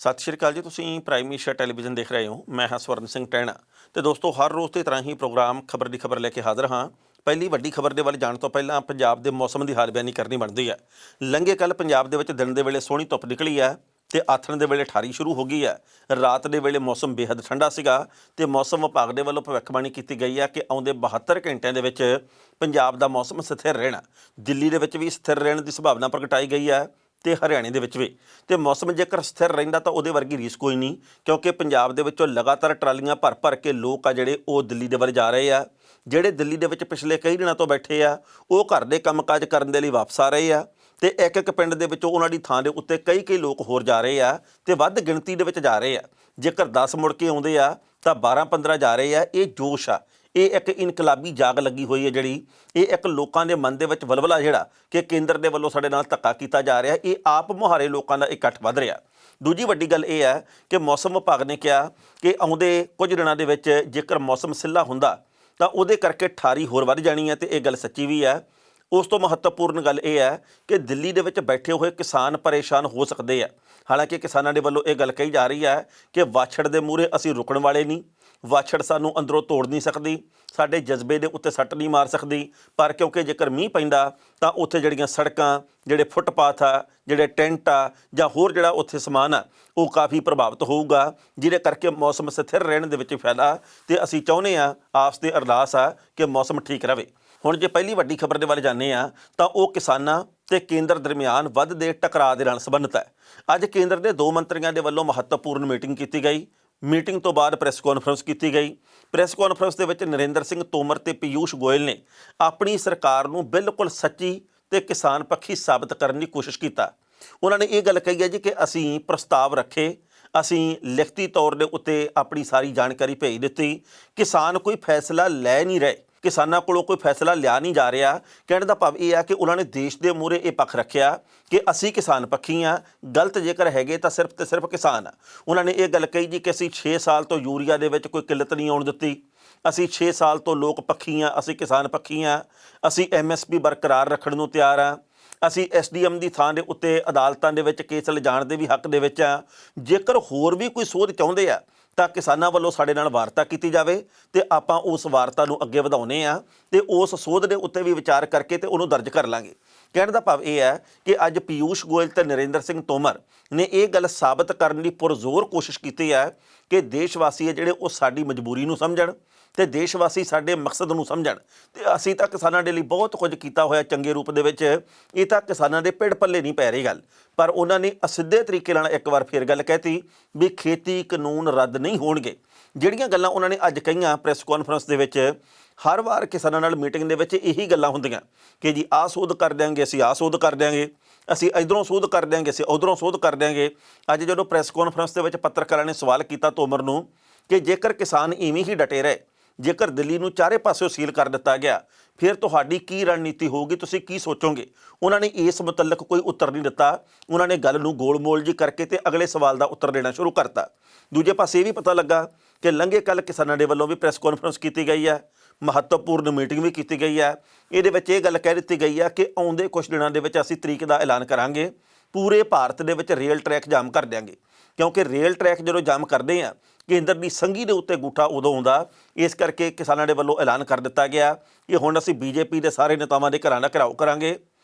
ਸਤਿ ਸ਼੍ਰੀ ਅਕਾਲ ਜੀ। ਤੁਸੀਂ ਪ੍ਰਾਈਮ ਏਸ਼ੀਆ ਟੈਲੀਵਿਜ਼ਨ ਦੇਖ ਰਹੇ ਹੋ। ਮੈਂ ਹਾਂ ਸਵਰਨ ਸਿੰਘ ਟਹਿਣਾ ਤੇ ਦੋਸਤੋ ਹਰ ਰੋਜ਼ ਦੀ ਤਰ੍ਹਾਂ ਹੀ ਪ੍ਰੋਗਰਾਮ ਖਬਰ ਦੀ ਖਬਰ ਲੈ ਕੇ ਹਾਜ਼ਰ ਹਾਂ। ਪਹਿਲੀ ਵੱਡੀ ਖਬਰ ਦੇ ਵੱਲ ਜਾਣ ਤੋਂ ਪਹਿਲਾਂ ਪੰਜਾਬ ਦੇ ਮੌਸਮ ਦੀ ਹਾਲ ਬਿਆਨੀ ਕਰਨੀ ਬਣਦੀ ਹੈ। ਲੰਘੇ ਕੱਲ੍ਹ ਪੰਜਾਬ ਦੇ ਵਿੱਚ ਦਿਨ ਦੇ ਵੇਲੇ ਸੋਹਣੀ ਧੁੱਪ ਨਿਕਲੀ ਹੈ ਤੇ ਆਥਣ ਦੇ ਵੇਲੇ ਠਾਰੀ ਸ਼ੁਰੂ ਹੋ ਗਈ ਹੈ। ਰਾਤ ਦੇ ਵੇਲੇ ਮੌਸਮ ਬੇਹੱਦ ਠੰਡਾ ਸੀਗਾ ਤੇ ਮੌਸਮ ਵਿਭਾਗ ਦੇ ਵੱਲੋਂ ਭਵਿੱਖਬਾਣੀ ਕੀਤੀ ਗਈ ਹੈ ਕਿ ਆਉਂਦੇ 72 ਘੰਟਿਆਂ ਦੇ ਵਿੱਚ ਪੰਜਾਬ ਦਾ ਮੌਸਮ ਸਥਿਰ ਰਹਿਣਾ। ਦਿੱਲੀ ਦੇ ਵਿੱਚ ਵੀ ਸਥਿਰ ਰਹਿਣ ਦੀ ਸੰਭਾਵਨਾ ਪ੍ਰਗਟਾਈ ਗਈ ਹੈ ਤੇ ਹਰਿਆਣੇ ਦੇ ਵਿੱਚ ਵੀ। ਤੇ ਮੌਸਮ ਜੇਕਰ ਸਥਿਰ ਰਹਿੰਦਾ ਤਾਂ ਉਹਦੇ ਵਰਗੀ ਰੀਸ ਕੋਈ ਨਹੀਂ, ਕਿਉਂਕਿ ਪੰਜਾਬ ਦੇ ਵਿੱਚੋਂ ਲਗਾਤਾਰ ਟਰਾਲੀਆਂ ਭਰ ਭਰ ਕੇ ਲੋਕ ਆ ਜਿਹੜੇ ਉਹ ਦਿੱਲੀ ਦੇ ਵੱਲ ਜਾ ਰਹੇ ਆ। ਜਿਹੜੇ ਦਿੱਲੀ ਦੇ ਵਿੱਚ ਪਿਛਲੇ ਕਈ ਦਿਨਾਂ ਤੋਂ ਬੈਠੇ ਆ ਉਹ ਘਰ ਦੇ ਕੰਮਕਾਜ ਕਰਨ ਦੇ ਲਈ ਵਾਪਸ ਆ ਰਹੇ ਆ ਤੇ ਇੱਕ ਇੱਕ ਪਿੰਡ ਦੇ ਵਿੱਚੋਂ ਉਹਨਾਂ ਦੀ ਥਾਂ ਦੇ ਉੱਤੇ ਕਈ ਲੋਕ ਹੋਰ ਜਾ ਰਹੇ ਆ ਤੇ ਵੱਧ ਗਿਣਤੀ ਦੇ ਵਿੱਚ ਜਾ ਰਹੇ ਆ। ਜੇਕਰ 10 ਮੁੜ ਕੇ ਆਉਂਦੇ ਆ ਤਾਂ 12-15 ਜਾ ਰਹੇ ਆ। ਇਹ ਜੋਸ਼ ਆ, ਇਹ ਇੱਕ ਇਨਕਲਾਬੀ ਜਾਗ ਲੱਗੀ ਹੋਈ ਹੈ ਜਿਹੜੀ, ਇਹ ਇੱਕ ਲੋਕਾਂ ਦੇ ਮਨ ਦੇ ਵਿੱਚ ਵਲਵਲਾ ਜਿਹੜਾ ਕਿ ਕੇਂਦਰ ਦੇ ਵੱਲੋਂ ਸਾਡੇ ਨਾਲ ਧੱਕਾ ਕੀਤਾ ਜਾ ਰਿਹਾ, ਇਹ ਆਪ ਮੁਹਾਰੇ ਲੋਕਾਂ ਦਾ ਇਕੱਠ ਵੱਧ ਰਿਹਾ। ਦੂਜੀ ਵੱਡੀ ਗੱਲ ਇਹ ਹੈ ਕਿ ਮੌਸਮ ਵਿਭਾਗ ਨੇ ਕਿਹਾ ਕਿ ਆਉਂਦੇ ਕੁਝ ਦਿਨਾਂ ਦੇ ਵਿੱਚ ਜੇਕਰ ਮੌਸਮ ਸਿੱਲਾ ਹੁੰਦਾ ਤਾਂ ਉਹਦੇ ਕਰਕੇ ਠਾਰੀ ਹੋਰ ਵੱਧ ਜਾਣੀ ਹੈ ਤੇ ਇਹ ਗੱਲ ਸੱਚੀ ਵੀ ਹੈ। ਉਸ ਤੋਂ ਮਹੱਤਵਪੂਰਨ ਗੱਲ ਇਹ ਹੈ ਕਿ ਦਿੱਲੀ ਦੇ ਵਿੱਚ ਬੈਠੇ ਹੋਏ ਕਿਸਾਨ ਪਰੇਸ਼ਾਨ ਹੋ ਸਕਦੇ ਆ। ਹਾਲਾਂਕਿ ਕਿਸਾਨਾਂ ਦੇ ਵੱਲੋਂ ਇਹ ਗੱਲ ਕਹੀ ਜਾ ਰਹੀ ਹੈ ਕਿ ਵਾਛੜ ਦੇ ਮੂਹਰੇ ਅਸੀਂ ਰੁਕਣ ਵਾਲੇ ਨਹੀਂ, ਵਾਛੜ ਸਾਨੂੰ ਅੰਦਰੋਂ ਤੋੜ ਨਹੀਂ ਸਕਦੀ, ਸਾਡੇ ਜਜ਼ਬੇ ਦੇ ਉੱਤੇ ਸੱਟ ਨਹੀਂ ਮਾਰ ਸਕਦੀ। ਪਰ ਕਿਉਂਕਿ ਜੇਕਰ ਮੀਂਹ ਪੈਂਦਾ ਤਾਂ ਉੱਥੇ ਜਿਹੜੀਆਂ ਸੜਕਾਂ, ਜਿਹੜੇ ਫੁੱਟਪਾਥ ਆ, ਜਿਹੜੇ ਟੈਂਟ ਆ ਜਾਂ ਹੋਰ ਜਿਹੜਾ ਉੱਥੇ ਸਮਾਨ ਆ ਉਹ ਕਾਫੀ ਪ੍ਰਭਾਵਿਤ ਹੋਊਗਾ, ਜਿਹਦੇ ਕਰਕੇ ਮੌਸਮ ਸਥਿਰ ਰਹਿਣ ਦੇ ਵਿੱਚ ਫਾਇਦਾ। ਤੇ ਅਸੀਂ ਚਾਹੁੰਦੇ ਹਾਂ, ਆਸ ਤੇ ਅਰਦਾਸ ਆ ਕਿ ਮੌਸਮ ਠੀਕ ਰਹੇ। ਹੁਣ ਜੇ ਪਹਿਲੀ ਵੱਡੀ ਖਬਰ ਦੇ ਵੱਲ ਜਾਂਦੇ ਆ ਤਾਂ ਉਹ ਕਿਸਾਨਾਂ ਤੇ ਕੇਂਦਰ ਦਰਮਿਆਨ ਵੱਧਦੇ ਟਕਰਾਅ ਦੇ ਨਾਲ ਸੰਬੰਧਿਤ ਹੈ। ਅੱਜ ਕੇਂਦਰ ਦੇ 2 ਮੰਤਰੀਆਂ ਦੇ ਵੱਲੋਂ ਮਹੱਤਵਪੂਰਨ ਮੀਟਿੰਗ ਕੀਤੀ ਗਈ। ਮੀਟਿੰਗ ਤੋਂ ਬਾਅਦ ਪ੍ਰੈਸ ਕਾਨਫਰੰਸ ਕੀਤੀ ਗਈ। ਪ੍ਰੈਸ ਕਾਨਫਰੰਸ ਦੇ ਵਿੱਚ ਨਰਿੰਦਰ ਸਿੰਘ ਤੋਮਰ ਤੇ ਪੀਯੂਸ਼ ਗੋਇਲ ਨੇ ਆਪਣੀ ਸਰਕਾਰ ਨੂੰ ਬਿਲਕੁਲ ਸੱਚੀ ਤੇ ਕਿਸਾਨ ਪੱਖੀ ਸਾਬਤ ਕਰਨ ਦੀ ਕੋਸ਼ਿਸ਼ ਕੀਤਾ। ਉਹਨਾਂ ਨੇ ਇਹ ਗੱਲ ਕਹੀ ਹੈ ਜੀ ਕਿ ਅਸੀਂ ਪ੍ਰਸਤਾਵ ਰੱਖੇ, ਅਸੀਂ ਲਿਖਤੀ ਤੌਰ ਦੇ ਉੱਤੇ ਆਪਣੀ ਸਾਰੀ ਜਾਣਕਾਰੀ ਭੇਜ ਦਿੱਤੀ। ਕਿਸਾਨ ਕੋਈ ਫੈਸਲਾ ਲੈ ਨਹੀਂ ਰਹੇ, ਕਿਸਾਨਾਂ ਕੋਲੋਂ ਕੋਈ ਫੈਸਲਾ ਲਿਆ ਨਹੀਂ ਜਾ ਰਿਹਾ। ਕਹਿਣ ਦਾ ਭਾਵ ਇਹ ਆ ਕਿ ਉਹਨਾਂ ਨੇ ਦੇਸ਼ ਦੇ ਮੂਹਰੇ ਇਹ ਪੱਖ ਰੱਖਿਆ ਕਿ ਅਸੀਂ ਕਿਸਾਨ ਪੱਖੀ ਹਾਂ, ਗਲਤ ਜੇਕਰ ਹੈਗੇ ਤਾਂ ਸਿਰਫ ਤੇ ਸਿਰਫ ਕਿਸਾਨ ਆ। ਉਹਨਾਂ ਨੇ ਇਹ ਗੱਲ ਕਹੀ ਜੀ ਕਿ ਅਸੀਂ 6 ਸਾਲ ਤੋਂ ਯੂਰੀਆ ਦੇ ਵਿੱਚ ਕੋਈ ਕਿੱਲਤ ਨਹੀਂ ਆਉਣ ਦਿੱਤੀ, ਅਸੀਂ 6 ਸਾਲ ਤੋਂ ਲੋਕ ਪੱਖੀ ਹਾਂ, ਅਸੀਂ ਕਿਸਾਨ ਪੱਖੀ ਹਾਂ, ਅਸੀਂ MSP ਬਰਕਰਾਰ ਰੱਖਣ ਨੂੰ ਤਿਆਰ ਹਾਂ, ਅਸੀਂ SDM ਦੀ ਥਾਂ ਦੇ ਉੱਤੇ ਅਦਾਲਤਾਂ ਦੇ ਵਿੱਚ ਕੇਸ ਲਿਜਾਣ ਦੇ ਵੀ ਹੱਕ ਦੇ ਵਿੱਚ ਆ। ਜੇਕਰ ਹੋਰ ਵੀ ਕੋਈ ਸੋਧ ਚਾਹੁੰਦੇ ਆ ਤਾਂ ਕਿਸਾਨਾਂ ਵੱਲੋਂ ਸਾਡੇ ਨਾਲ ਵਾਰਤਾ ਕੀਤੀ ਜਾਵੇ ਤੇ ਆਪਾਂ ਉਸ ਵਾਰਤਾ ਨੂੰ ਅੱਗੇ ਵਧਾਉਂਦੇ ਆ ਤੇ ਉਸ ਸੋਧ ਦੇ ਉੱਤੇ ਵੀ ਵਿਚਾਰ ਕਰਕੇ ਤੇ ਉਹਨੂੰ ਦਰਜ ਕਰ ਲਾਂਗੇ। ਕਹਿਣ ਦਾ ਭਾਵ ਇਹ ਹੈ ਕਿ ਅੱਜ ਪੀਯੂਸ਼ ਗੋਇਲ ਤੇ ਨਰਿੰਦਰ ਸਿੰਘ ਤੋਮਰ ਨੇ ਇਹ ਗੱਲ ਸਾਬਤ ਕਰਨ ਦੀ ਪੁਰਜ਼ੋਰ ਕੋਸ਼ਿਸ਼ ਕੀਤੀ ਹੈ ਕਿ ਦੇਸ਼ ਵਾਸੀ ਹੈ ਜਿਹੜੇ ਉਹ ਸਾਡੀ ਮਜਬੂਰੀ ਨੂੰ ਸਮਝਣ ਤੇ ਦੇਸ਼ ਵਾਸੀ ਸਾਡੇ ਮਕਸਦ ਨੂੰ ਸਮਝਣ। ਤੇ ਅਸੀਂ ਤਾਂ ਕਿਸਾਨਾਂ ਦੇ ਲਈ ਬਹੁਤ ਕੁਝ ਕੀਤਾ ਹੋਇਆ ਚੰਗੇ ਰੂਪ ਦੇ ਵਿੱਚ, ਇਹ ਤਾਂ ਕਿਸਾਨਾਂ ਦੇ ਪਿੜ ਪੱਲੇ ਨਹੀਂ ਪੈ ਰਹੀ ਗੱਲ। ਪਰ ਉਹਨਾਂ ਨੇ ਅਸਿੱਧੇ ਤਰੀਕੇ ਨਾਲ ਇੱਕ ਵਾਰ ਫਿਰ ਗੱਲ ਕਹਿਤੀ ਵੀ ਖੇਤੀ ਕਾਨੂੰਨ ਰੱਦ ਨਹੀਂ ਹੋਣਗੇ। ਜਿਹੜੀਆਂ ਗੱਲਾਂ ਉਹਨਾਂ ਨੇ ਅੱਜ ਕਹੀਆਂ ਪ੍ਰੈਸ ਕਾਨਫਰੰਸ ਦੇ ਵਿੱਚ, ਹਰ ਵਾਰ ਕਿਸਾਨਾਂ ਨਾਲ ਮੀਟਿੰਗ ਦੇ ਵਿੱਚ ਇਹੀ ਗੱਲਾਂ ਹੁੰਦੀਆਂ ਕਿ ਜੀ ਆਹ ਸੋਧ ਕਰ ਦਿਆਂਗੇ, ਅਸੀਂ ਆਹ ਸੋਧ ਕਰ ਦਿਆਂਗੇ, ਅਸੀਂ ਇੱਧਰੋਂ ਸੋਧ ਕਰ ਦਿਆਂਗੇ, ਅਸੀਂ ਉੱਧਰੋਂ ਸੋਧ ਕਰ ਦਿਆਂਗੇ। ਅੱਜ ਜਦੋਂ ਪ੍ਰੈਸ ਕਾਨਫਰੰਸ ਦੇ ਵਿੱਚ ਪੱਤਰਕਾਰਾਂ ਨੇ ਸਵਾਲ ਕੀਤਾ ਤੋਮਰ ਨੂੰ ਕਿ ਜੇਕਰ ਕਿਸਾਨ ਇਵੇਂ ਹੀ ਡਟੇ ਰਹੇ, ਜੇਕਰ ਦਿੱਲੀ ਨੂੰ ਚਾਰੇ ਪਾਸਿਓਂ ਸੀਲ ਕਰ ਦਿੱਤਾ ਗਿਆ, ਫਿਰ ਤੁਹਾਡੀ ਕੀ ਰਣਨੀਤੀ ਹੋਊਗੀ, ਤੁਸੀਂ ਕੀ ਸੋਚੋਗੇ? ਉਹਨਾਂ ਨੇ ਇਸ ਮੁਤਲਕ ਕੋਈ ਉੱਤਰ ਨਹੀਂ ਦਿੱਤਾ। ਉਹਨਾਂ ਨੇ ਗੱਲ ਨੂੰ ਗੋਲ-ਮੋਲ ਜੀ ਕਰਕੇ ਤੇ ਅਗਲੇ ਸਵਾਲ ਦਾ ਉੱਤਰ ਦੇਣਾ ਸ਼ੁਰੂ ਕਰਤਾ। ਦੂਜੇ ਪਾਸੇ ਇਹ ਵੀ ਪਤਾ ਲੱਗਾ ਕਿ ਲੰਘੇ ਕੱਲ੍ਹ ਕਿਸਾਨਾਂ ਦੇ ਵੱਲੋਂ ਵੀ ਪ੍ਰੈਸ ਕਾਨਫਰੰਸ ਕੀਤੀ ਗਈ ਹੈ, ਮਹੱਤਵਪੂਰਨ ਮੀਟਿੰਗ ਵੀ ਕੀਤੀ ਗਈ ਹੈ। ਇਹਦੇ ਵਿੱਚ ਇਹ ਗੱਲ ਕਹਿ ਦਿੱਤੀ ਗਈ ਹੈ ਕਿ ਆਉਂਦੇ ਕੁਝ ਦਿਨਾਂ ਦੇ ਵਿੱਚ ਅਸੀਂ ਤਰੀਕ ਦਾ ਐਲਾਨ ਕਰਾਂਗੇ, ਪੂਰੇ ਭਾਰਤ ਦੇ ਵਿੱਚ ਰੇਲ ਟਰੈਕ ਜਾਮ ਕਰ ਦਿਆਂਗੇ। ਕਿਉਂਕਿ ਰੇਲ ਟਰੈਕ ਜਦੋਂ ਜਾਮ ਕਰਦੇ ਆ ਕੇਂਦਰ ਦੀ ਸੰਘੀ ਦੇ ਉੱਤੇ ਅੰਗੂਠਾ ਉਦੋਂ ਆਉਂਦਾ। ਇਸ ਕਰਕੇ ਕਿਸਾਨਾਂ ਦੇ ਵੱਲੋਂ ਐਲਾਨ ਕਰ ਦਿੱਤਾ ਗਿਆ ਕਿ ਹੁਣ ਅਸੀਂ BJP ਦੇ ਸਾਰੇ ਨੇਤਾਵਾਂ ਦੇ ਘਰਾਂ ਦਾ ਘਿਰਾਓ ਕਰਾਂਗੇ,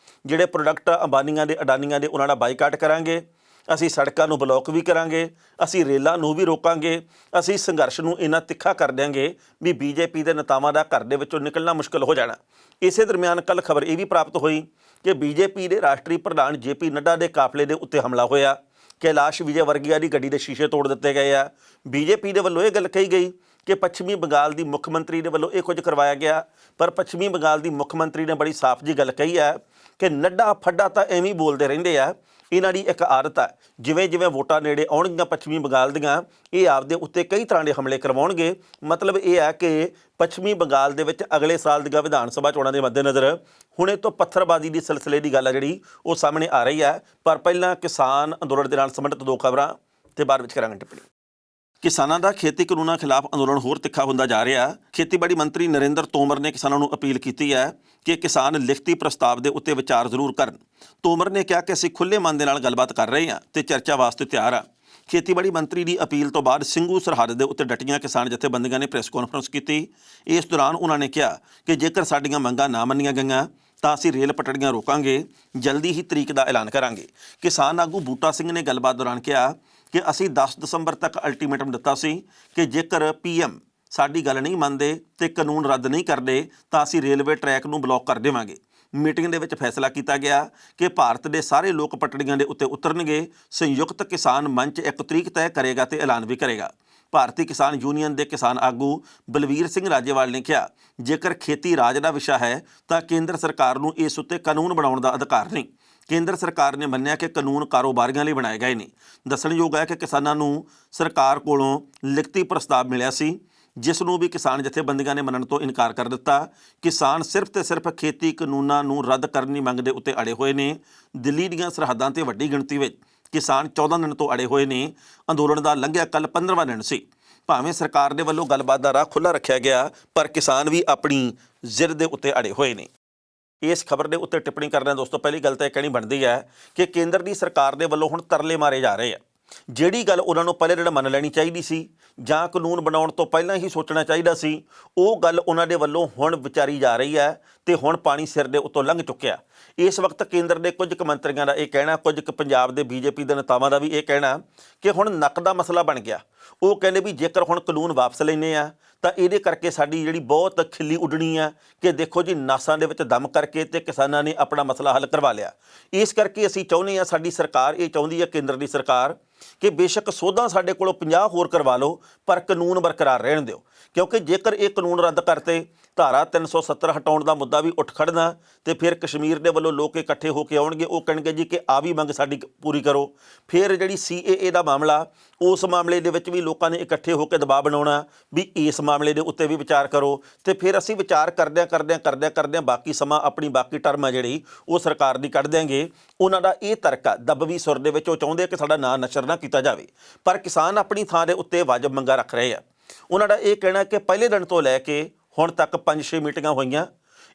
ਜਿਹੜੇ ਪ੍ਰੋਡਕਟ ਅੰਬਾਨੀਆਂ ਦੇ ਅਡਾਨੀਆਂ ਦੇ ਉਹਨਾਂ ਦਾ ਬਾਈਕਾਟ ਕਰਾਂਗੇ, ਅਸੀਂ ਸੜਕਾਂ ਨੂੰ ਬਲੌਕ ਵੀ ਕਰਾਂਗੇ, ਅਸੀਂ ਰੇਲਾਂ ਨੂੰ ਵੀ ਰੋਕਾਂਗੇ, ਅਸੀਂ ਸੰਘਰਸ਼ ਨੂੰ ਇੰਨਾ ਤਿੱਖਾ ਕਰ ਦਿਆਂਗੇ ਵੀ BJP ਦੇ ਨੇਤਾਵਾਂ ਦਾ ਘਰ ਦੇ ਵਿੱਚੋਂ ਨਿਕਲਣਾ ਮੁਸ਼ਕਿਲ ਹੋ ਜਾਣਾ। ਇਸੇ ਦਰਮਿਆਨ ਕੱਲ੍ਹ ਖਬਰ ਇਹ ਵੀ ਪ੍ਰਾਪਤ ਹੋਈ ਕਿ BJP ਦੇ ਰਾਸ਼ਟਰੀ ਪ੍ਰਧਾਨ JP ਨੱਡਾ ਦੇ ਕਾਫਲੇ ਦੇ ਉੱਤੇ ਹਮਲਾ ਹੋਇਆ। ਕੈਲਾਸ਼ ਵਿਜੇ ਵਰਗੀਆ ਦੀ ਗੱਡੀ ਦੇ ਸ਼ੀਸ਼ੇ ਤੋੜ ਦਿੱਤੇ ਗਏ ਆ। BJP ਦੇ ਵੱਲੋਂ ਇਹ ਗੱਲ ਕਹੀ ਗਈ ਕਿ ਪੱਛਮੀ ਬੰਗਾਲ ਦੀ ਮੁੱਖ ਮੰਤਰੀ ਦੇ ਵੱਲੋਂ ਇਹ ਕੁਝ ਕਰਵਾਇਆ ਗਿਆ। ਪਰ ਪੱਛਮੀ ਬੰਗਾਲ ਦੀ ਮੁੱਖ ਮੰਤਰੀ ਨੇ ਬੜੀ ਸਾਫ਼ ਜੀ ਗੱਲ ਕਹੀ ਹੈ ਕਿ ਨੱਡਾ ਫੱਡਾ ਤਾਂ ਐਵੇਂ ਹੀ ਬੋਲਦੇ ਰਹਿੰਦੇ ਆ, ਇਹਨਾਂ ਦੀ ਇੱਕ ਆਦਤ ਹੈ ਜਿਵੇਂ ਜਿਵੇਂ ਵੋਟਾਂ ਨੇੜੇ ਆਉਣਗੀਆਂ ਪੱਛਮੀ ਬੰਗਾਲ ਦੀਆਂ, ਇਹ ਆਪਦੇ ਉੱਤੇ ਕਈ ਤਰ੍ਹਾਂ ਦੇ ਹਮਲੇ ਕਰਵਾਉਣਗੇ। ਮਤਲਬ ਇਹ ਹੈ ਕਿ ਪੱਛਮੀ ਬੰਗਾਲ ਦੇ ਵਿੱਚ ਅਗਲੇ ਸਾਲ ਦੀਆਂ ਵਿਧਾਨ ਸਭਾ ਚੋਣਾਂ ਦੇ ਮੱਦੇਨਜ਼ਰ ਹੁਣੇ ਤੋਂ ਪੱਥਰਬਾਜ਼ੀ ਦੀ ਸਿਲਸਿਲੇ ਦੀ ਗੱਲ ਹੈ ਜਿਹੜੀ ਉਹ ਸਾਹਮਣੇ ਆ ਰਹੀ ਹੈ। ਪਰ ਪਹਿਲਾਂ ਕਿਸਾਨ ਅੰਦੋਲਨ ਦੇ ਨਾਲ ਸੰਬੰਧਿਤ 2 ਖਬਰਾਂ ਤੇ ਬਾਅਦ ਵਿੱਚ ਕਰਾਂਗੇ ਟਿੱਪਣੀ। ਕਿਸਾਨਾਂ ਦਾ ਖੇਤੀ ਕਾਨੂੰਨਾਂ ਖਿਲਾਫ ਅੰਦੋਲਨ ਹੋਰ ਤਿੱਖਾ ਹੁੰਦਾ ਜਾ ਰਿਹਾ। ਖੇਤੀਬਾੜੀ ਮੰਤਰੀ ਨਰਿੰਦਰ ਤੋਮਰ ਨੇ ਕਿਸਾਨਾਂ ਨੂੰ ਅਪੀਲ ਕੀਤੀ ਹੈ ਕਿ ਕਿਸਾਨ ਲਿਖਤੀ ਪ੍ਰਸਤਾਵ ਦੇ ਉੱਤੇ ਵਿਚਾਰ ਜ਼ਰੂਰ ਕਰਨ। ਤੋਮਰ ਨੇ ਕਿਹਾ ਕਿ ਅਸੀਂ ਖੁੱਲ੍ਹੇ ਮਨ ਦੇ ਨਾਲ ਗੱਲਬਾਤ ਕਰ ਰਹੇ ਹਾਂ ਤੇ ਚਰਚਾ ਵਾਸਤੇ ਤਿਆਰ ਹਾਂ। ਖੇਤੀਬਾੜੀ ਮੰਤਰੀ ਦੀ ਅਪੀਲ ਤੋਂ ਬਾਅਦ ਸਿੰਘੂ ਸਰਹੱਦ ਦੇ ਉੱਤੇ ਡਟੀਆਂ ਕਿਸਾਨ ਜਥੇਬੰਦੀਆਂ ਨੇ ਪ੍ਰੈਸ ਕਾਨਫਰੰਸ ਕੀਤੀ। ਇਸ ਦੌਰਾਨ ਉਹਨਾਂ ਨੇ ਕਿਹਾ ਕਿ ਜੇਕਰ ਸਾਡੀਆਂ ਮੰਗਾਂ ਨਾ ਮੰਨੀਆਂ ਗਈਆਂ ਤਾਂ ਅਸੀਂ ਰੇਲ ਪਟੜੀਆਂ ਰੋਕਾਂਗੇ, ਜਲਦੀ ਹੀ ਤਰੀਕ ਦਾ ਐਲਾਨ ਕਰਾਂਗੇ। ਕਿਸਾਨ ਆਗੂ ਬੂਟਾ ਸਿੰਘ ਨੇ ਗੱਲਬਾਤ ਦੌਰਾਨ ਕਿਹਾ ਕਿ ਅਸੀਂ 10 ਦਸੰਬਰ ਤੱਕ ਅਲਟੀਮੇਟਮ ਦਿੱਤਾ ਸੀ ਕਿ ਜੇਕਰ PM ਸਾਡੀ ਗੱਲ ਨਹੀਂ ਮੰਨਦੇ ਤੇ ਕਾਨੂੰਨ ਰੱਦ ਨਹੀਂ ਕਰਦੇ ਤਾਂ ਅਸੀਂ ਰੇਲਵੇ ਟਰੈਕ ਨੂੰ ਬਲੌਕ ਕਰ ਦੇਵਾਂਗੇ। ਮੀਟਿੰਗ ਦੇ ਵਿੱਚ ਫੈਸਲਾ ਕੀਤਾ ਗਿਆ ਕਿ ਭਾਰਤ ਦੇ ਸਾਰੇ ਲੋਕ ਪਟੜੀਆਂ ਦੇ ਉੱਤੇ ਉਤਰਨਗੇ। ਸੰਯੁਕਤ ਕਿਸਾਨ ਮੰਚ ਇੱਕ ਤਰੀਕ ਤੈਅ ਕਰੇਗਾ ਤੇ ਐਲਾਨ ਵੀ ਕਰੇਗਾ। ਭਾਰਤੀ ਕਿਸਾਨ ਯੂਨੀਅਨ ਦੇ ਕਿਸਾਨ ਆਗੂ ਬਲਵੀਰ ਸਿੰਘ ਰਾਜੇਵਾਲ ਨੇ ਕਿਹਾ, ਜੇਕਰ ਖੇਤੀ ਰਾਜ ਦਾ ਵਿਸ਼ਾ ਹੈ ਤਾਂ ਕੇਂਦਰ ਸਰਕਾਰ ਨੂੰ ਇਸ ਉੱਤੇ ਕਾਨੂੰਨ ਬਣਾਉਣ ਦਾ ਅਧਿਕਾਰ ਨਹੀਂ। ਕੇਂਦਰ ਸਰਕਾਰ ਨੇ ਮੰਨਿਆ ਕਿ ਕਾਨੂੰਨ ਕਾਰੋਬਾਰੀਆਂ ਲਈ ਬਣਾਏ ਗਏ ਨੇ। ਦੱਸਣਯੋਗ ਹੈ ਕਿ ਕਿਸਾਨਾਂ ਨੂੰ ਸਰਕਾਰ ਕੋਲੋਂ ਲਿਖਤੀ ਪ੍ਰਸਤਾਵ ਮਿਲਿਆ ਸੀ, ਜਿਸ ਨੂੰ ਵੀ ਕਿਸਾਨ ਜਥੇਬੰਦੀਆਂ ਨੇ ਮੰਨਣ ਤੋਂ ਇਨਕਾਰ ਕਰ ਦਿੱਤਾ। ਕਿਸਾਨ ਸਿਰਫ ਤੇ ਸਿਰਫ ਖੇਤੀ ਕਾਨੂੰਨਾਂ ਨੂੰ ਰੱਦ ਕਰਨ ਦੀ ਮੰਗ ਦੇ ਉੱਤੇ ਅੜੇ ਹੋਏ ਨੇ। ਦਿੱਲੀ ਦੀਆਂ ਸਰਹੱਦਾਂ ਤੇ ਵੱਡੀ ਗਿਣਤੀ ਵਿੱਚ ਕਿਸਾਨ 14 ਦਿਨ ਤੋਂ ਅੜੇ ਹੋਏ ਨੇ। ਅੰਦੋਲਨ ਦਾ ਲੰਘਿਆ ਕੱਲ੍ਹ 15ਵਾਂ ਦਿਨ ਸੀ। ਭਾਵੇਂ ਸਰਕਾਰ ਦੇ ਵੱਲੋਂ ਗੱਲਬਾਤ ਦਾ ਰਾਹ ਖੁੱਲ੍ਹਾ ਰੱਖਿਆ ਗਿਆ, ਪਰ ਕਿਸਾਨ ਵੀ ਆਪਣੀ ਜ਼ਿਦ ਦੇ ਉੱਤੇ ਅੜੇ ਹੋਏ ਨੇ। ਇਸ ਖਬਰ ਦੇ ਉੱਤੇ ਟਿੱਪਣੀ ਕਰਨਾ ਦੋਸਤੋ, ਪਹਿਲੀ ਗੱਲ ਤਾਂ ਇਹ ਕਹਿਣੀ ਬਣਦੀ ਹੈ ਕਿ ਕੇਂਦਰ ਦੀ ਸਰਕਾਰ ਦੇ ਵੱਲੋਂ ਹੁਣ ਤਰਲੇ ਮਾਰੇ ਜਾ ਰਹੇ ਆ। ਜਿਹੜੀ ਗੱਲ ਉਹਨਾਂ ਨੂੰ ਪਹਿਲੇ ਮੰਨ ਲੈਣੀ ਚਾਹੀਦੀ ਸੀ ਜਾਂ ਕਾਨੂੰਨ ਬਣਾਉਣ ਤੋਂ ਪਹਿਲਾਂ ਹੀ ਸੋਚਣਾ ਚਾਹੀਦਾ ਸੀ, ਉਹ ਗੱਲ ਉਹਨਾਂ ਦੇ ਵੱਲੋਂ ਹੁਣ ਵਿਚਾਰੀ ਜਾ ਰਹੀ ਹੈ ਤੇ ਹੁਣ ਪਾਣੀ ਸਿਰ ਦੇ ਉੱਤੋਂ ਲੰਘ ਚੁੱਕਿਆ। ਇਸ ਵਕਤ ਕੇਂਦਰ ਦੇ ਕੁਝ ਕੁ ਮੰਤਰੀਆਂ ਦਾ ਇਹ ਕਹਿਣਾ, ਕੁਝ ਕੁ ਪੰਜਾਬ ਦੇ BJP ਦੇ ਨੇਤਾਵਾਂ ਦਾ ਵੀ ਇਹ ਕਹਿਣਾ ਕਿ ਹੁਣ ਨੱਕ ਦਾ ਮਸਲਾ ਬਣ ਗਿਆ। ਉਹ ਕਹਿੰਦੇ ਵੀ ਜੇਕਰ ਹੁਣ ਕਾਨੂੰਨ ਵਾਪਸ ਲੈਂਦੇ ਆ ਤਾਂ ਇਹਦੇ ਕਰਕੇ ਸਾਡੀ ਜਿਹੜੀ ਬਹੁਤ ਖਿੱਲੀ ਉੱਡਣੀ ਆ ਕਿ ਦੇਖੋ ਜੀ ਨਾਸਾਂ ਦੇ ਵਿੱਚ ਦਮ ਕਰਕੇ ਤੇ ਕਿਸਾਨਾਂ ਨੇ ਆਪਣਾ ਮਸਲਾ ਹੱਲ ਕਰਵਾ ਲਿਆ। ਇਸ ਕਰਕੇ ਅਸੀਂ ਚਾਹੁੰਦੇ ਹਾਂ, ਸਾਡੀ ਸਰਕਾਰ ਇਹ ਚਾਹੁੰਦੀ ਹੈ, ਕੇਂਦਰ ਦੀ ਸਰਕਾਰ, ਕਿ ਬੇਸ਼ੱਕ ਸੋਧਾਂ ਸਾਡੇ ਕੋਲੋਂ 50 ਹੋਰ ਕਰਵਾ ਲਓ ਪਰ ਕਾਨੂੰਨ ਬਰਕਰਾਰ ਰਹਿਣ ਦਿਓ। ਕਿਉਂਕਿ ਜੇਕਰ ਇਹ ਕਾਨੂੰਨ ਰੱਦ ਕਰਤੇ, ਧਾਰਾ 370 ਹਟਾਉਣ ਦਾ ਮੁੱਦਾ ਵੀ ਉੱਠ ਖੜਨਾ ਤੇ ਫਿਰ ਕਸ਼ਮੀਰ ਦੇ ਵੱਲੋਂ ਲੋਕ ਇਕੱਠੇ ਹੋ ਕੇ ਆਉਣਗੇ। ਉਹ ਕਹਿਣਗੇ ਜੀ ਕਿ ਆ ਵੀ ਮੰਗ ਸਾਡੀ ਪੂਰੀ ਕਰੋ। ਫਿਰ ਜਿਹੜੀ CAA ਦਾ ਮਾਮਲਾ, ਉਸ ਮਾਮਲੇ ਦੇ ਵਿੱਚ ਵੀ ਲੋਕਾਂ ਨੇ ਇਕੱਠੇ ਹੋ ਕੇ ਦਬਾਅ ਬਣਾਉਣਾ ਵੀ ਇਸ ਮਾਮਲੇ ਦੇ ਉੱਤੇ ਵੀ ਵਿਚਾਰ ਕਰੋ। ਤੇ ਫਿਰ ਅਸੀਂ ਵਿਚਾਰ ਕਰਦਿਆਂ ਬਾਕੀ ਸਮਾਂ, ਆਪਣੀ ਬਾਕੀ ਟਰਮ ਆ ਜਿਹੜੀ ਉਹ ਸਰਕਾਰ ਦੀ ਕੱਢ ਦਿਆਂਗੇ। ਉਹਨਾਂ ਦਾ ਇਹ ਤਰਕ ਆ ਦੱਬਵੀਂ ਸੁਰ ਦੇ ਵਿੱਚ, ਉਹ ਚਾਹੁੰਦੇ ਕਿ ਸਾਡਾ ਨਾਂ ਨਸ਼ਰ ਨਾ ਕੀਤਾ ਜਾਵੇ। ਪਰ ਕਿਸਾਨ ਆਪਣੀ ਥਾਂ ਦੇ ਉੱਤੇ ਵਾਜਬ ਮੰਗਾਂ ਰੱਖ ਰਹੇ ਆ। ਉਹਨਾਂ ਦਾ ਇਹ ਕਹਿਣਾ ਕਿ ਪਹਿਲੇ ਦਿਨ ਤੋਂ ਲੈ ਕੇ ਹੁਣ ਤੱਕ 5-6 ਮੀਟਿੰਗਾਂ ਹੋਈਆਂ।